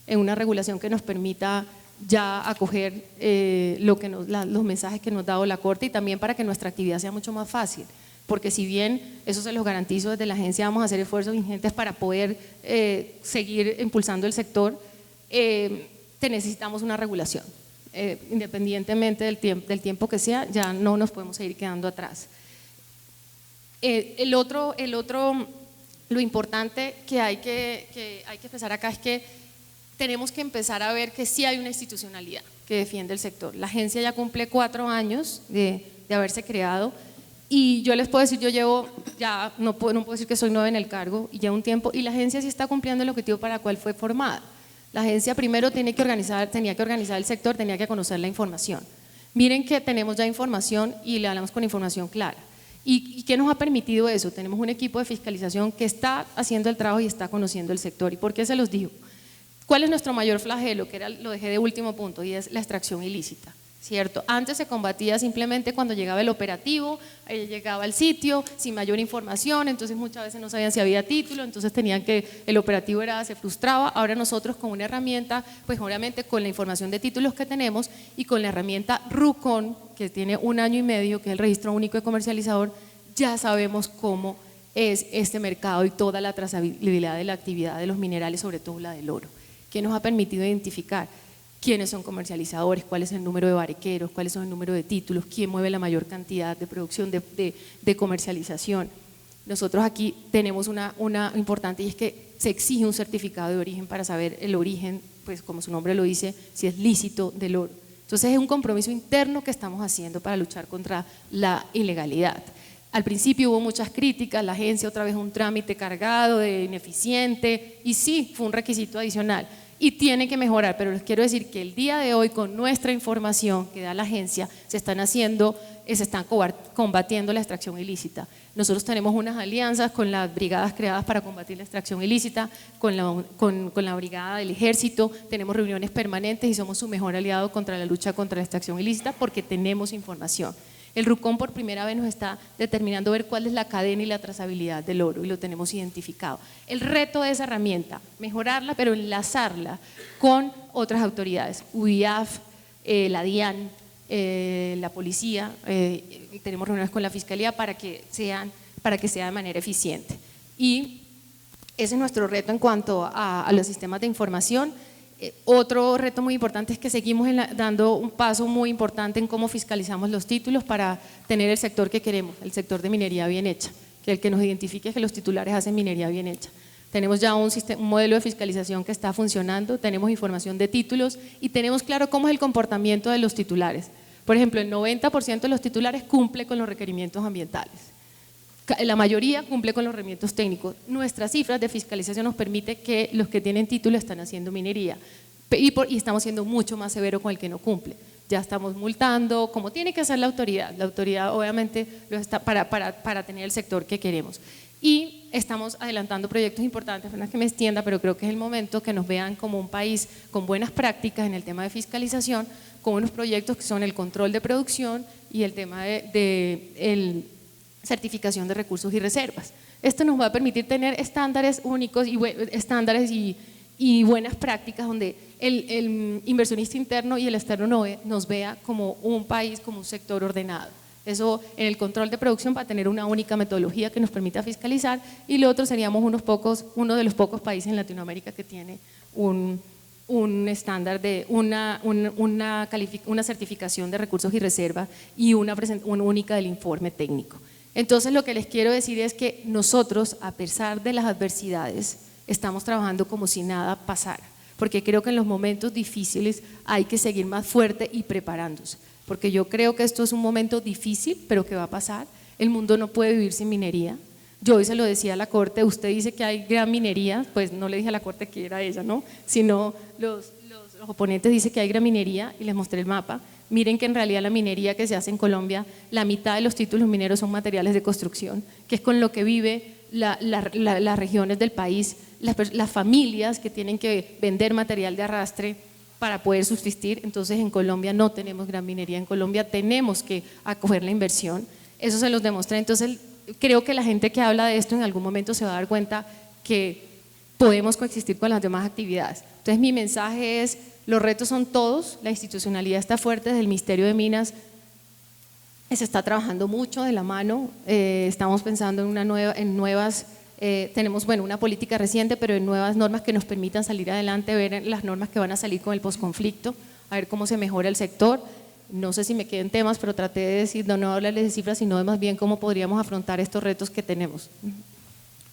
que nos permita ya acoger los mensajes que nos ha dado la Corte, y también para que nuestra actividad sea mucho más fácil, porque si bien eso se los garantizo desde la agencia, vamos a hacer esfuerzos ingentes para poder seguir impulsando el sector, necesitamos una regulación, independientemente del tiempo que sea, ya no nos podemos seguir quedando atrás. Lo importante que hay que empezar acá es que tenemos que empezar a ver que sí hay una institucionalidad que defiende el sector. La agencia ya cumple 4 años de haberse creado, y yo les puedo decir, yo llevo, ya no puedo decir que soy nueva en el cargo, y ya un tiempo, y la agencia sí está cumpliendo el objetivo para el cual fue formada. La agencia primero tenía que organizar el sector, tenía que conocer la información. Miren que tenemos ya información y le hablamos con información clara. ¿Y qué nos ha permitido eso? Tenemos un equipo de fiscalización que está haciendo el trabajo y está conociendo el sector. ¿Y por qué se los digo? ¿Cuál es nuestro mayor flagelo? Lo dejé de último punto, y es la extracción ilícita, ¿cierto? Antes se combatía simplemente cuando llegaba el operativo, llegaba al sitio sin mayor información, entonces muchas veces no sabían si había título, entonces el operativo se frustraba. Ahora nosotros con una herramienta, pues obviamente con la información de títulos que tenemos y con la herramienta RUCON, que tiene 1 año y medio, que es el Registro Único de Comercializador, ya sabemos cómo es este mercado y toda la trazabilidad de la actividad de los minerales, sobre todo la del oro, que nos ha permitido identificar quiénes son comercializadores, cuál es el número de barequeros, cuáles son el número de títulos, quién mueve la mayor cantidad de producción de comercialización. Nosotros aquí tenemos una importante, y es que se exige un certificado de origen para saber el origen, pues como su nombre lo dice, si es lícito del oro. Entonces es un compromiso interno que estamos haciendo para luchar contra la ilegalidad. Al principio hubo muchas críticas, la agencia otra vez un trámite cargado, de ineficiente, y sí, fue un requisito adicional y tiene que mejorar, pero les quiero decir que el día de hoy, con nuestra información que da la agencia, se están combatiendo la extracción ilícita. Nosotros tenemos unas alianzas con las brigadas creadas para combatir la extracción ilícita, con la brigada del ejército, tenemos reuniones permanentes y somos su mejor aliado contra la lucha contra la extracción ilícita porque tenemos información. El RUCON por primera vez nos está determinando ver cuál es la cadena y la trazabilidad del oro, y lo tenemos identificado. El reto de esa herramienta, mejorarla, pero enlazarla con otras autoridades, UIAF, la DIAN, la policía, tenemos reuniones con la fiscalía para que sea de manera eficiente. Y ese es nuestro reto en cuanto a los sistemas de información. Otro reto muy importante es que seguimos dando un paso muy importante en cómo fiscalizamos los títulos para tener el sector que queremos, el sector de minería bien hecha, que el que nos identifique es que los titulares hacen minería bien hecha. Tenemos ya un modelo de fiscalización que está funcionando, tenemos información de títulos y tenemos claro cómo es el comportamiento de los titulares. Por ejemplo, el 90% de los titulares cumple con los requerimientos ambientales. La mayoría cumple con los requerimientos técnicos. Nuestras cifras de fiscalización nos permite que los que tienen título están haciendo minería y estamos siendo mucho más severos con el que no cumple. Ya estamos multando, como tiene que hacer la autoridad obviamente lo está para tener el sector que queremos. Y estamos adelantando proyectos importantes, no es que me extienda, pero creo que es el momento que nos vean como un país con buenas prácticas en el tema de fiscalización, con unos proyectos que son el control de producción y el tema de certificación de recursos y reservas. Esto nos va a permitir tener estándares únicos y y buenas prácticas donde el inversionista interno y el externo nos vea como un país, como un sector ordenado. Eso en el control de producción va a tener una única metodología que nos permita fiscalizar, y lo otro seríamos uno de los pocos países en Latinoamérica que tiene un estándar de una certificación de recursos y reserva y una única del informe técnico. Entonces lo que les quiero decir es que nosotros, a pesar de las adversidades, estamos trabajando como si nada pasara, porque creo que en los momentos difíciles hay que seguir más fuerte y preparándose, porque yo creo que esto es un momento difícil, pero que va a pasar. El mundo no puede vivir sin minería. Yo hoy se lo decía a la Corte, usted dice que hay gran minería, pues no le dije a la Corte que era ella, ¿no? Sino los oponentes dicen que hay gran minería y les mostré el mapa. Miren que en realidad la minería que se hace en Colombia, la mitad de los títulos mineros son materiales de construcción, que es con lo que vive las regiones del país, las familias que tienen que vender material de arrastre para poder subsistir. Entonces en Colombia no tenemos gran minería, en Colombia tenemos que acoger la inversión, eso se los demostré. Entonces creo que la gente que habla de esto en algún momento se va a dar cuenta que podemos coexistir con las demás actividades. Entonces mi mensaje es, los retos son todos, la institucionalidad está fuerte, desde el Ministerio de Minas se está trabajando mucho de la mano, estamos pensando en nuevas, tenemos una política reciente, pero en nuevas normas que nos permitan salir adelante, ver las normas que van a salir con el posconflicto, a ver cómo se mejora el sector. No sé si me queden temas, pero traté de decir, no hablarles de cifras, sino de más bien cómo podríamos afrontar estos retos que tenemos.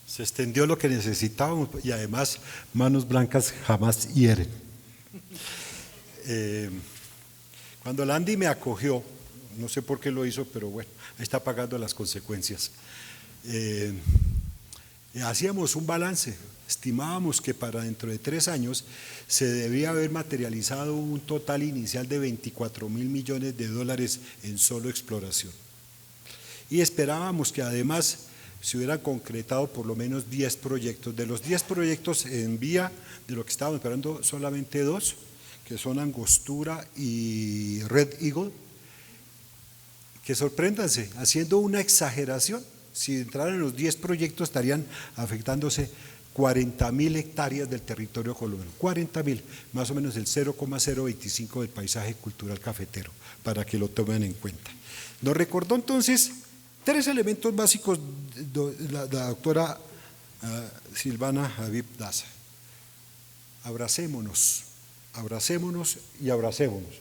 Se extendió lo que necesitábamos y además manos blancas jamás hieren. Cuando la Andy me acogió, no sé por qué lo hizo, pero bueno, está pagando las consecuencias. Hacíamos un balance, estimábamos que para dentro de 3 años se debía haber materializado un total inicial de $24.000 millones en solo exploración. Y esperábamos que además se hubieran concretado por lo menos 10 proyectos. De los 10 proyectos en vía, de lo que estábamos esperando solamente 2, que son Angostura y Red Eagle, que sorpréndanse, haciendo una exageración, si entraran en los 10 proyectos estarían afectándose 40.000 hectáreas del territorio colombiano, 40.000, más o menos el 0,025 del paisaje cultural cafetero, para que lo tomen en cuenta. Nos recordó entonces 3 elementos básicos la doctora Silvana Habib Daza. Abracémonos y abracémonos,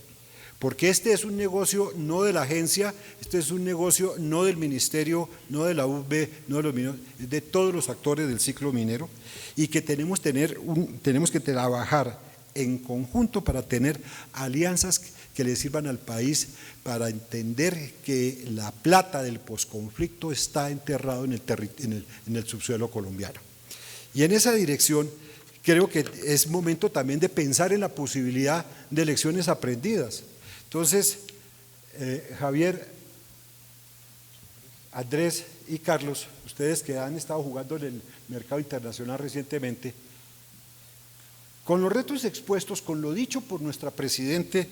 porque este es un negocio no de la agencia, este es un negocio no del ministerio, no de la UB, no de los mineros, es de todos los actores del ciclo minero, y que tenemos que trabajar en conjunto para tener alianzas que le sirvan al país para entender que la plata del posconflicto está enterrado en el subsuelo colombiano. Y en esa dirección creo que es momento también de pensar en la posibilidad de lecciones aprendidas. Entonces, Javier, Andrés y Carlos, ustedes que han estado jugando en el mercado internacional recientemente, con los retos expuestos, con lo dicho por nuestra Presidente,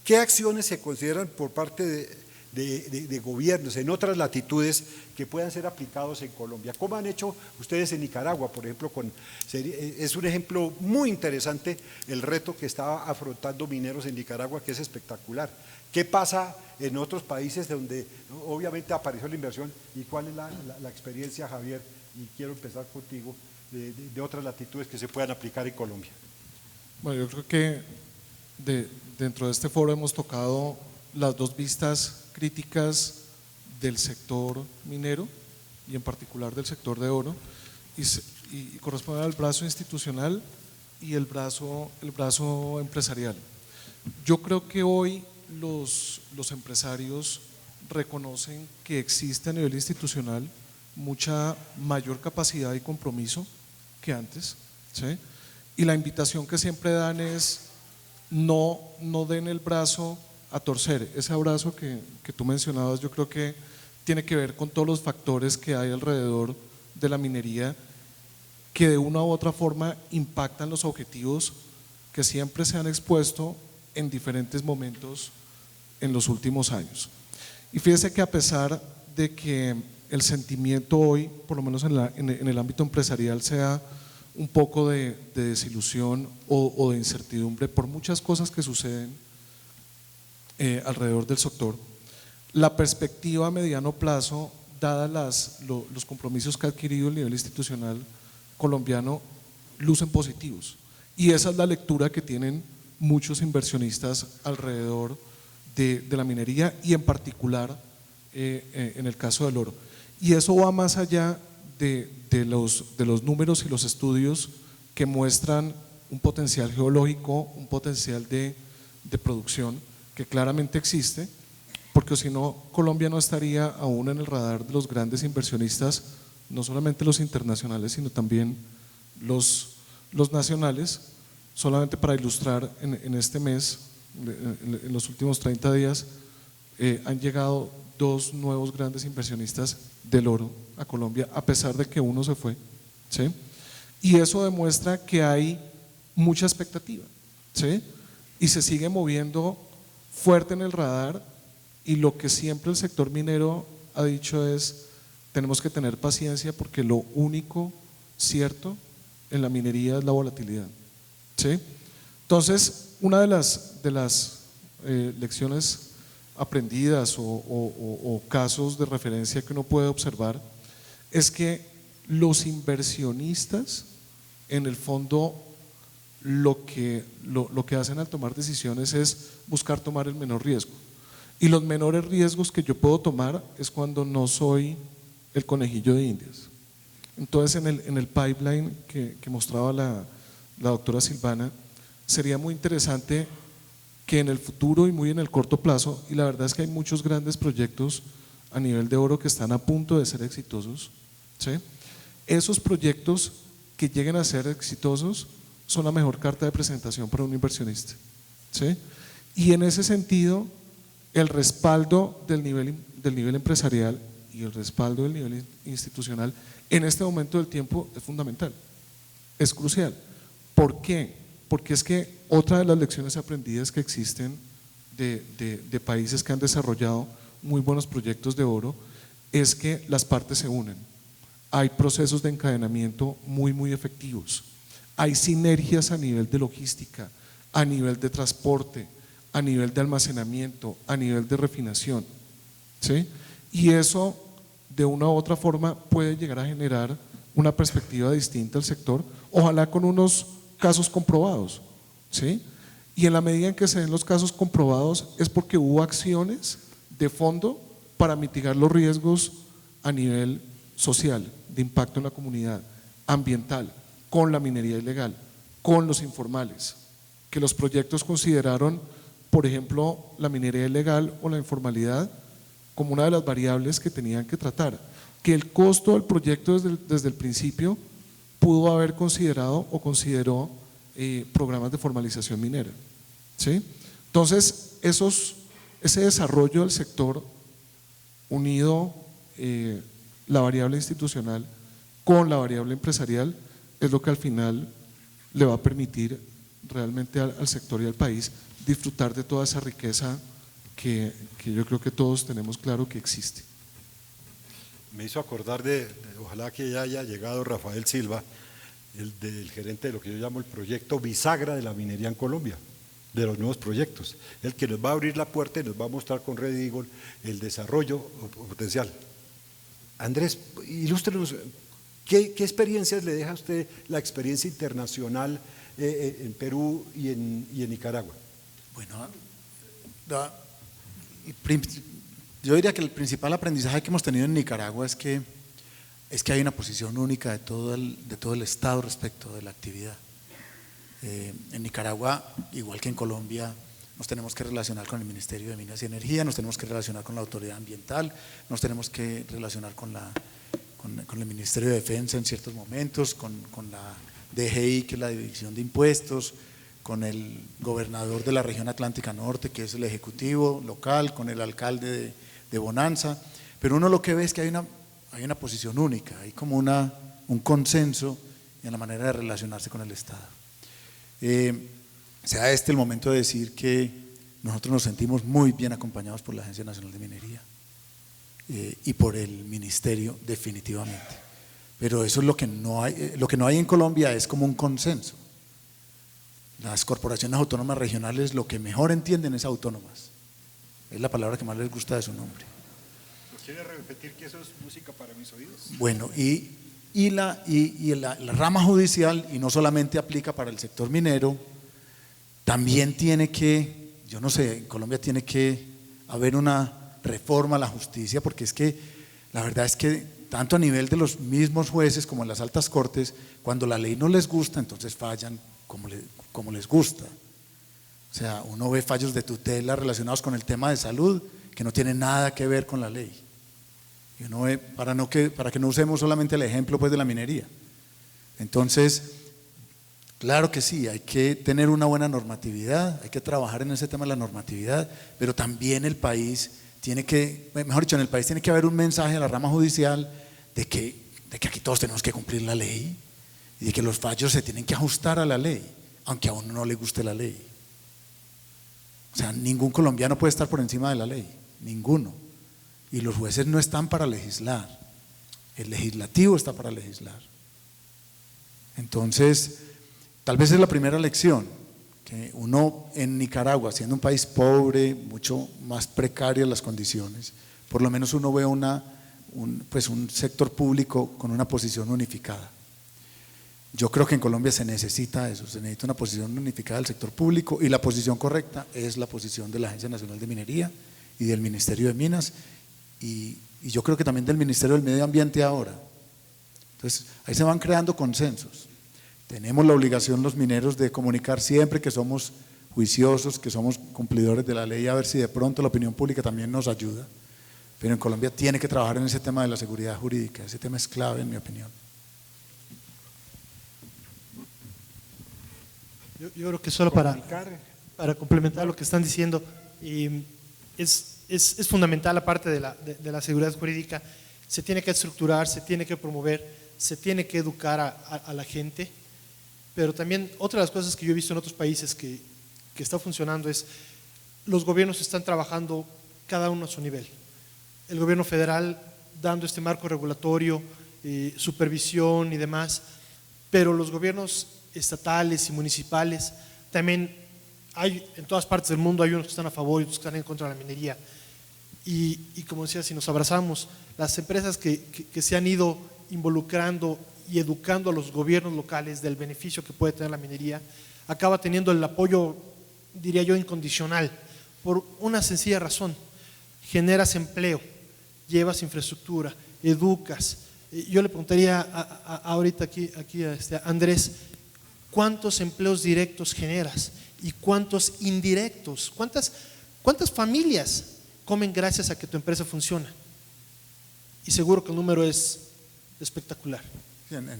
¿qué acciones se consideran por parte de gobiernos en otras latitudes que puedan ser aplicados en Colombia? ¿Cómo han hecho ustedes en Nicaragua, por ejemplo? Es un ejemplo muy interesante el reto que está afrontando Mineros en Nicaragua, que es espectacular. ¿Qué pasa en otros países donde obviamente apareció la inversión? ¿Y cuál es la experiencia, Javier? Y quiero empezar contigo, de otras latitudes que se puedan aplicar en Colombia. Bueno, yo creo que dentro de este foro hemos tocado las 2 vistas críticas del sector minero y en particular del sector de oro, y corresponde al brazo institucional y el brazo empresarial. Yo creo que hoy los empresarios reconocen que existe a nivel institucional mucha mayor capacidad y compromiso que antes, ¿sí? Y la invitación que siempre dan es no den el brazo a torcer. Ese abrazo que tú mencionabas, yo creo que tiene que ver con todos los factores que hay alrededor de la minería que de una u otra forma impactan los objetivos que siempre se han expuesto en diferentes momentos en los últimos años. Y fíjese que a pesar de que el sentimiento hoy, por lo menos en el ámbito empresarial, sea un poco de desilusión o de incertidumbre por muchas cosas que suceden alrededor del sector. La perspectiva a mediano plazo, dadas los compromisos que ha adquirido el nivel institucional colombiano, lucen positivos, y esa es la lectura que tienen muchos inversionistas alrededor de la minería y en particular en el caso del oro. Y eso va más allá de los números y los estudios que muestran un potencial geológico, un potencial de producción que claramente existe, porque si no, Colombia no estaría aún en el radar de los grandes inversionistas, no solamente los internacionales, sino también los nacionales. Solamente para ilustrar, en este mes, en los últimos 30 días, han llegado 2 nuevos grandes inversionistas del oro a Colombia, a pesar de que uno se fue, ¿sí? Y eso demuestra que hay mucha expectativa, ¿sí? Y se sigue moviendo fuerte en el radar, y lo que siempre el sector minero ha dicho es: tenemos que tener paciencia, porque lo único cierto en la minería es la volatilidad, ¿sí? Entonces, una de las lecciones aprendidas o casos de referencia que uno puede observar es que los inversionistas, en el fondo, lo que hacen al tomar decisiones es buscar tomar el menor riesgo, y los menores riesgos que yo puedo tomar es cuando no soy el conejillo de Indias. Entonces, en el pipeline que mostraba la doctora Silvana, sería muy interesante que en el futuro y muy en el corto plazo, y la verdad es que hay muchos grandes proyectos a nivel de oro que están a punto de ser exitosos, ¿sí? Esos proyectos que lleguen a ser exitosos son la mejor carta de presentación para un inversionista, ¿sí? Y en ese sentido, el respaldo del nivel empresarial y el respaldo del nivel institucional en este momento del tiempo es fundamental, es crucial. ¿Por qué? Porque es que otra de las lecciones aprendidas que existen de países que han desarrollado muy buenos proyectos de oro es que las partes se unen, hay procesos de encadenamiento muy efectivos, hay sinergias a nivel de logística, a nivel de transporte, a nivel de almacenamiento, a nivel de refinación, ¿sí? Y eso de una u otra forma puede llegar a generar una perspectiva distinta al sector, ojalá con unos casos comprobados, ¿sí? Y en la medida en que se den los casos comprobados es porque hubo acciones de fondo para mitigar los riesgos a nivel social, de impacto en la comunidad, ambiental, con la minería ilegal, con los informales, que los proyectos consideraron, por ejemplo, la minería ilegal o la informalidad como una de las variables que tenían que tratar, que el costo del proyecto desde el principio pudo haber considerado o consideró programas de formalización minera, ¿sí? Entonces, ese desarrollo del sector unido, la variable institucional con la variable empresarial, es lo que al final le va a permitir realmente al sector y al país disfrutar de toda esa riqueza que yo creo que todos tenemos claro que existe. Me hizo acordar ojalá que ya haya llegado Rafael Silva, del gerente de lo que yo llamo el proyecto bisagra de la minería en Colombia, de los nuevos proyectos, el que nos va a abrir la puerta y nos va a mostrar con Red Eagle el desarrollo potencial. Andrés, ilústrenos, ¿qué experiencias le deja a usted la experiencia internacional en Perú y en Nicaragua? Bueno, yo diría que el principal aprendizaje que hemos tenido en Nicaragua es que hay una posición única de todo el Estado respecto de la actividad. En Nicaragua, igual que en Colombia, nos tenemos que relacionar con el Ministerio de Minas y Energía, nos tenemos que relacionar con la Autoridad Ambiental, nos tenemos que relacionar con el Ministerio de Defensa en ciertos momentos, con la DGI, que es la División de Impuestos, con el gobernador de la región Atlántica Norte, que es el ejecutivo local, con el alcalde de Bonanza, pero uno lo que ve es que hay una posición única, hay como un consenso en la manera de relacionarse con el Estado. Sea el momento de decir que nosotros nos sentimos muy bien acompañados por la Agencia Nacional de Minería y por el Ministerio definitivamente. pero eso es lo que no hay en Colombia es como un consenso. Las corporaciones autónomas regionales lo que mejor entienden es autónomas, es la palabra que más les gusta de su nombre. ¿Quiere repetir que eso es música para mis oídos? Bueno, y la rama judicial, y no solamente aplica para el sector minero, también tiene que, yo no sé, en Colombia tiene que haber una reforma a la justicia, porque es que la verdad es que tanto a nivel de los mismos jueces como en las altas cortes, cuando la ley no les gusta, entonces fallan como les gusta. O sea, uno ve fallos de tutela relacionados con el tema de salud que no tienen nada que ver con la ley. Y uno ve, para que no usemos solamente el ejemplo pues de la minería. Entonces, claro que sí, hay que tener una buena normatividad, hay que trabajar en ese tema de la normatividad, pero también el país tiene que, mejor dicho, en el país tiene que haber un mensaje a la rama judicial de que aquí todos tenemos que cumplir la ley y de que los fallos se tienen que ajustar a la ley, aunque a uno no le guste la ley. O sea, ningún colombiano puede estar por encima de la ley, ninguno. Y los jueces no están para legislar, el legislativo está para legislar. Entonces, tal vez es la primera lección, que uno en Nicaragua, siendo un país pobre, mucho más precarias las condiciones, por lo menos uno ve un sector público con una posición unificada. Yo creo que en Colombia se necesita eso, se necesita una posición unificada del sector público, y la posición correcta es la posición de la Agencia Nacional de Minería y del Ministerio de Minas, y yo creo que también del Ministerio del Medio Ambiente ahora. Entonces, ahí se van creando consensos. Tenemos la obligación los mineros de comunicar siempre que somos juiciosos, que somos cumplidores de la ley, a ver si de pronto la opinión pública también nos ayuda. Pero en Colombia tiene que trabajar en ese tema de la seguridad jurídica, ese tema es clave en mi opinión. Yo creo que solo para complementar lo que están diciendo, es fundamental la parte de la seguridad jurídica. Se tiene que estructurar, se tiene que promover, se tiene que educar a la gente, pero también otra de las cosas que yo he visto en otros países que está funcionando es los gobiernos están trabajando cada uno a su nivel. El gobierno federal dando este marco regulatorio, supervisión y demás, pero los gobiernos estatales y municipales también hay, en todas partes del mundo hay unos que están a favor y otros que están en contra de la minería. Y como decía, si nos abrazamos, las empresas que se han ido involucrando y educando a los gobiernos locales del beneficio que puede tener la minería, acaba teniendo el apoyo, diría yo, incondicional, por una sencilla razón: generas empleo, llevas infraestructura, educas. Yo le preguntaría ahorita aquí a Andrés, ¿cuántos empleos directos generas y cuántos indirectos? ¿Cuántas familias comen gracias a que tu empresa funciona? Y seguro que el número es espectacular.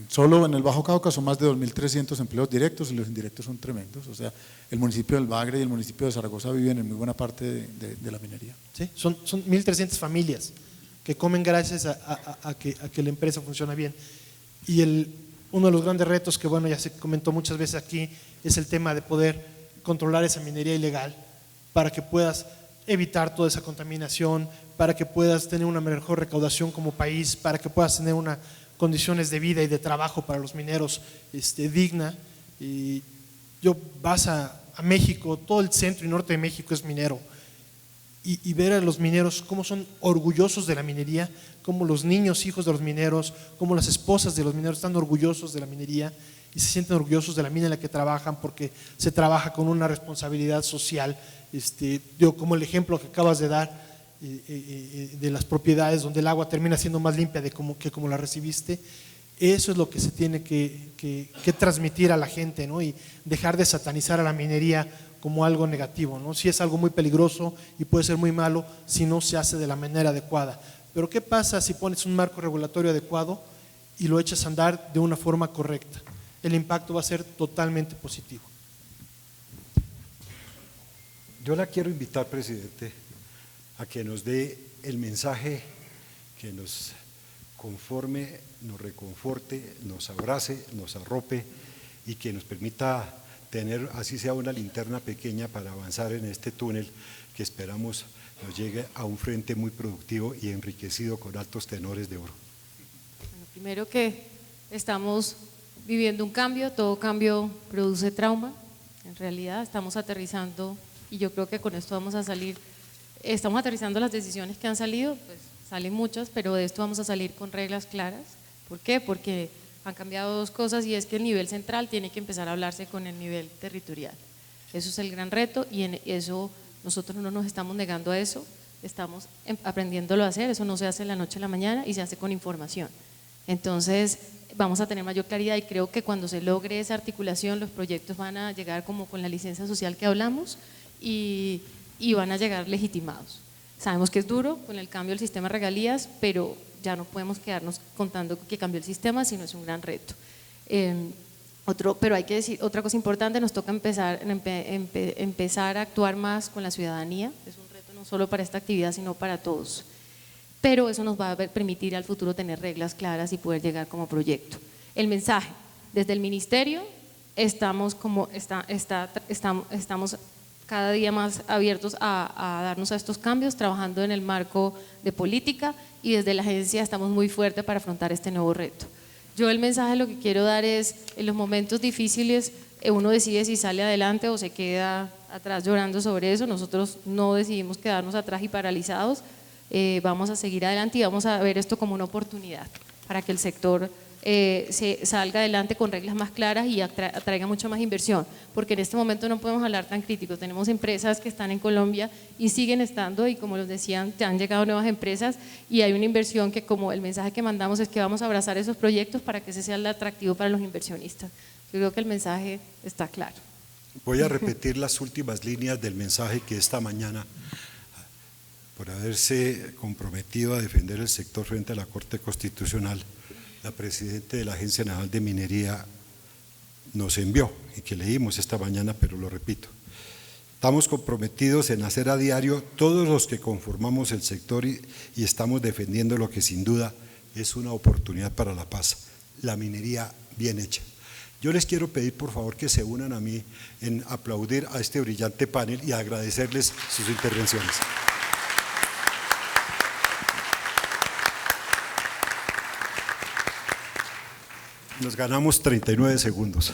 Solo en el Bajo Cauca son más de 2.300 empleos directos, y los indirectos son tremendos. O sea, el municipio del Bagre y el municipio de Zaragoza viven en muy buena parte de la minería. ¿Sí? Son 1.300 familias que comen gracias a que la empresa funciona bien. Y uno de los grandes retos que, bueno, ya se comentó muchas veces aquí, es el tema de poder controlar esa minería ilegal para que puedas evitar toda esa contaminación, para que puedas tener una mejor recaudación como país, para que puedas tener unas condiciones de vida y de trabajo para los mineros digna. Y vas a México, todo el centro y norte de México es minero, y ver a los mineros cómo son orgullosos de la minería, cómo los niños, hijos de los mineros, cómo las esposas de los mineros están orgullosos de la minería y se sienten orgullosos de la mina en la que trabajan, porque se trabaja con una responsabilidad social. Como el ejemplo que acabas de dar de las propiedades donde el agua termina siendo más limpia que como la recibiste. Eso es lo que se tiene que transmitir a la gente, ¿no? Y dejar de satanizar a la minería como algo negativo, ¿no? Sí es algo muy peligroso y puede ser muy malo si no se hace de la manera adecuada. Pero ¿qué pasa si pones un marco regulatorio adecuado y lo echas a andar de una forma correcta? El impacto va a ser totalmente positivo. Yo la quiero invitar, presidente, a que nos dé el mensaje que nos conforme, nos reconforte, nos abrace, nos arrope y que nos permita tener, así sea una linterna pequeña, para avanzar en este túnel que esperamos nos llegue a un frente muy productivo y enriquecido con altos tenores de oro. Primero que estamos viviendo un cambio, todo cambio produce trauma, en realidad estamos aterrizando y yo creo que con esto vamos a salir, estamos aterrizando las decisiones que han salido, pues salen muchas, pero de esto vamos a salir con reglas claras. ¿Por qué? Porque han cambiado dos cosas y es que el nivel central tiene que empezar a hablarse con el nivel territorial. Eso es el gran reto y en eso nosotros no nos estamos negando a eso, estamos aprendiéndolo a hacer, eso no se hace de la noche a la mañana y se hace con información. Entonces vamos a tener mayor claridad y creo que cuando se logre esa articulación los proyectos van a llegar como con la licencia social que hablamos y van a llegar legitimados. Sabemos que es duro con el cambio del sistema de regalías, pero ya no podemos quedarnos contando que cambió el sistema, sino es un gran reto. Pero hay que decir, otra cosa importante, nos toca empezar a actuar más con la ciudadanía, es un reto no solo para esta actividad, sino para todos. Pero eso nos va a permitir al futuro tener reglas claras y poder llegar como proyecto. El mensaje, desde el ministerio estamos cada día más abiertos a darnos a estos cambios, trabajando en el marco de política y desde la agencia estamos muy fuertes para afrontar este nuevo reto. Yo el mensaje lo que quiero dar es, en los momentos difíciles uno decide si sale adelante o se queda atrás llorando sobre eso, nosotros no decidimos quedarnos atrás y paralizados, vamos a seguir adelante y vamos a ver esto como una oportunidad para que el sector se salga adelante con reglas más claras y atraiga mucho más inversión, porque en este momento no podemos hablar tan crítico, tenemos empresas que están en Colombia y siguen estando y como los decían, te han llegado nuevas empresas y hay una inversión que como el mensaje que mandamos es que vamos a abrazar esos proyectos para que ese sea el atractivo para los inversionistas. Yo creo que el mensaje está claro. Voy a repetir las últimas líneas del mensaje que esta mañana, por haberse comprometido a defender el sector frente a la Corte Constitucional, la presidenta de la Agencia Nacional de Minería nos envió y que leímos esta mañana, pero lo repito. Estamos comprometidos en hacer a diario todos los que conformamos el sector y estamos defendiendo lo que sin duda es una oportunidad para la paz, la minería bien hecha. Yo les quiero pedir por favor que se unan a mí en aplaudir a este brillante panel y agradecerles sus intervenciones. Nos ganamos 39 segundos.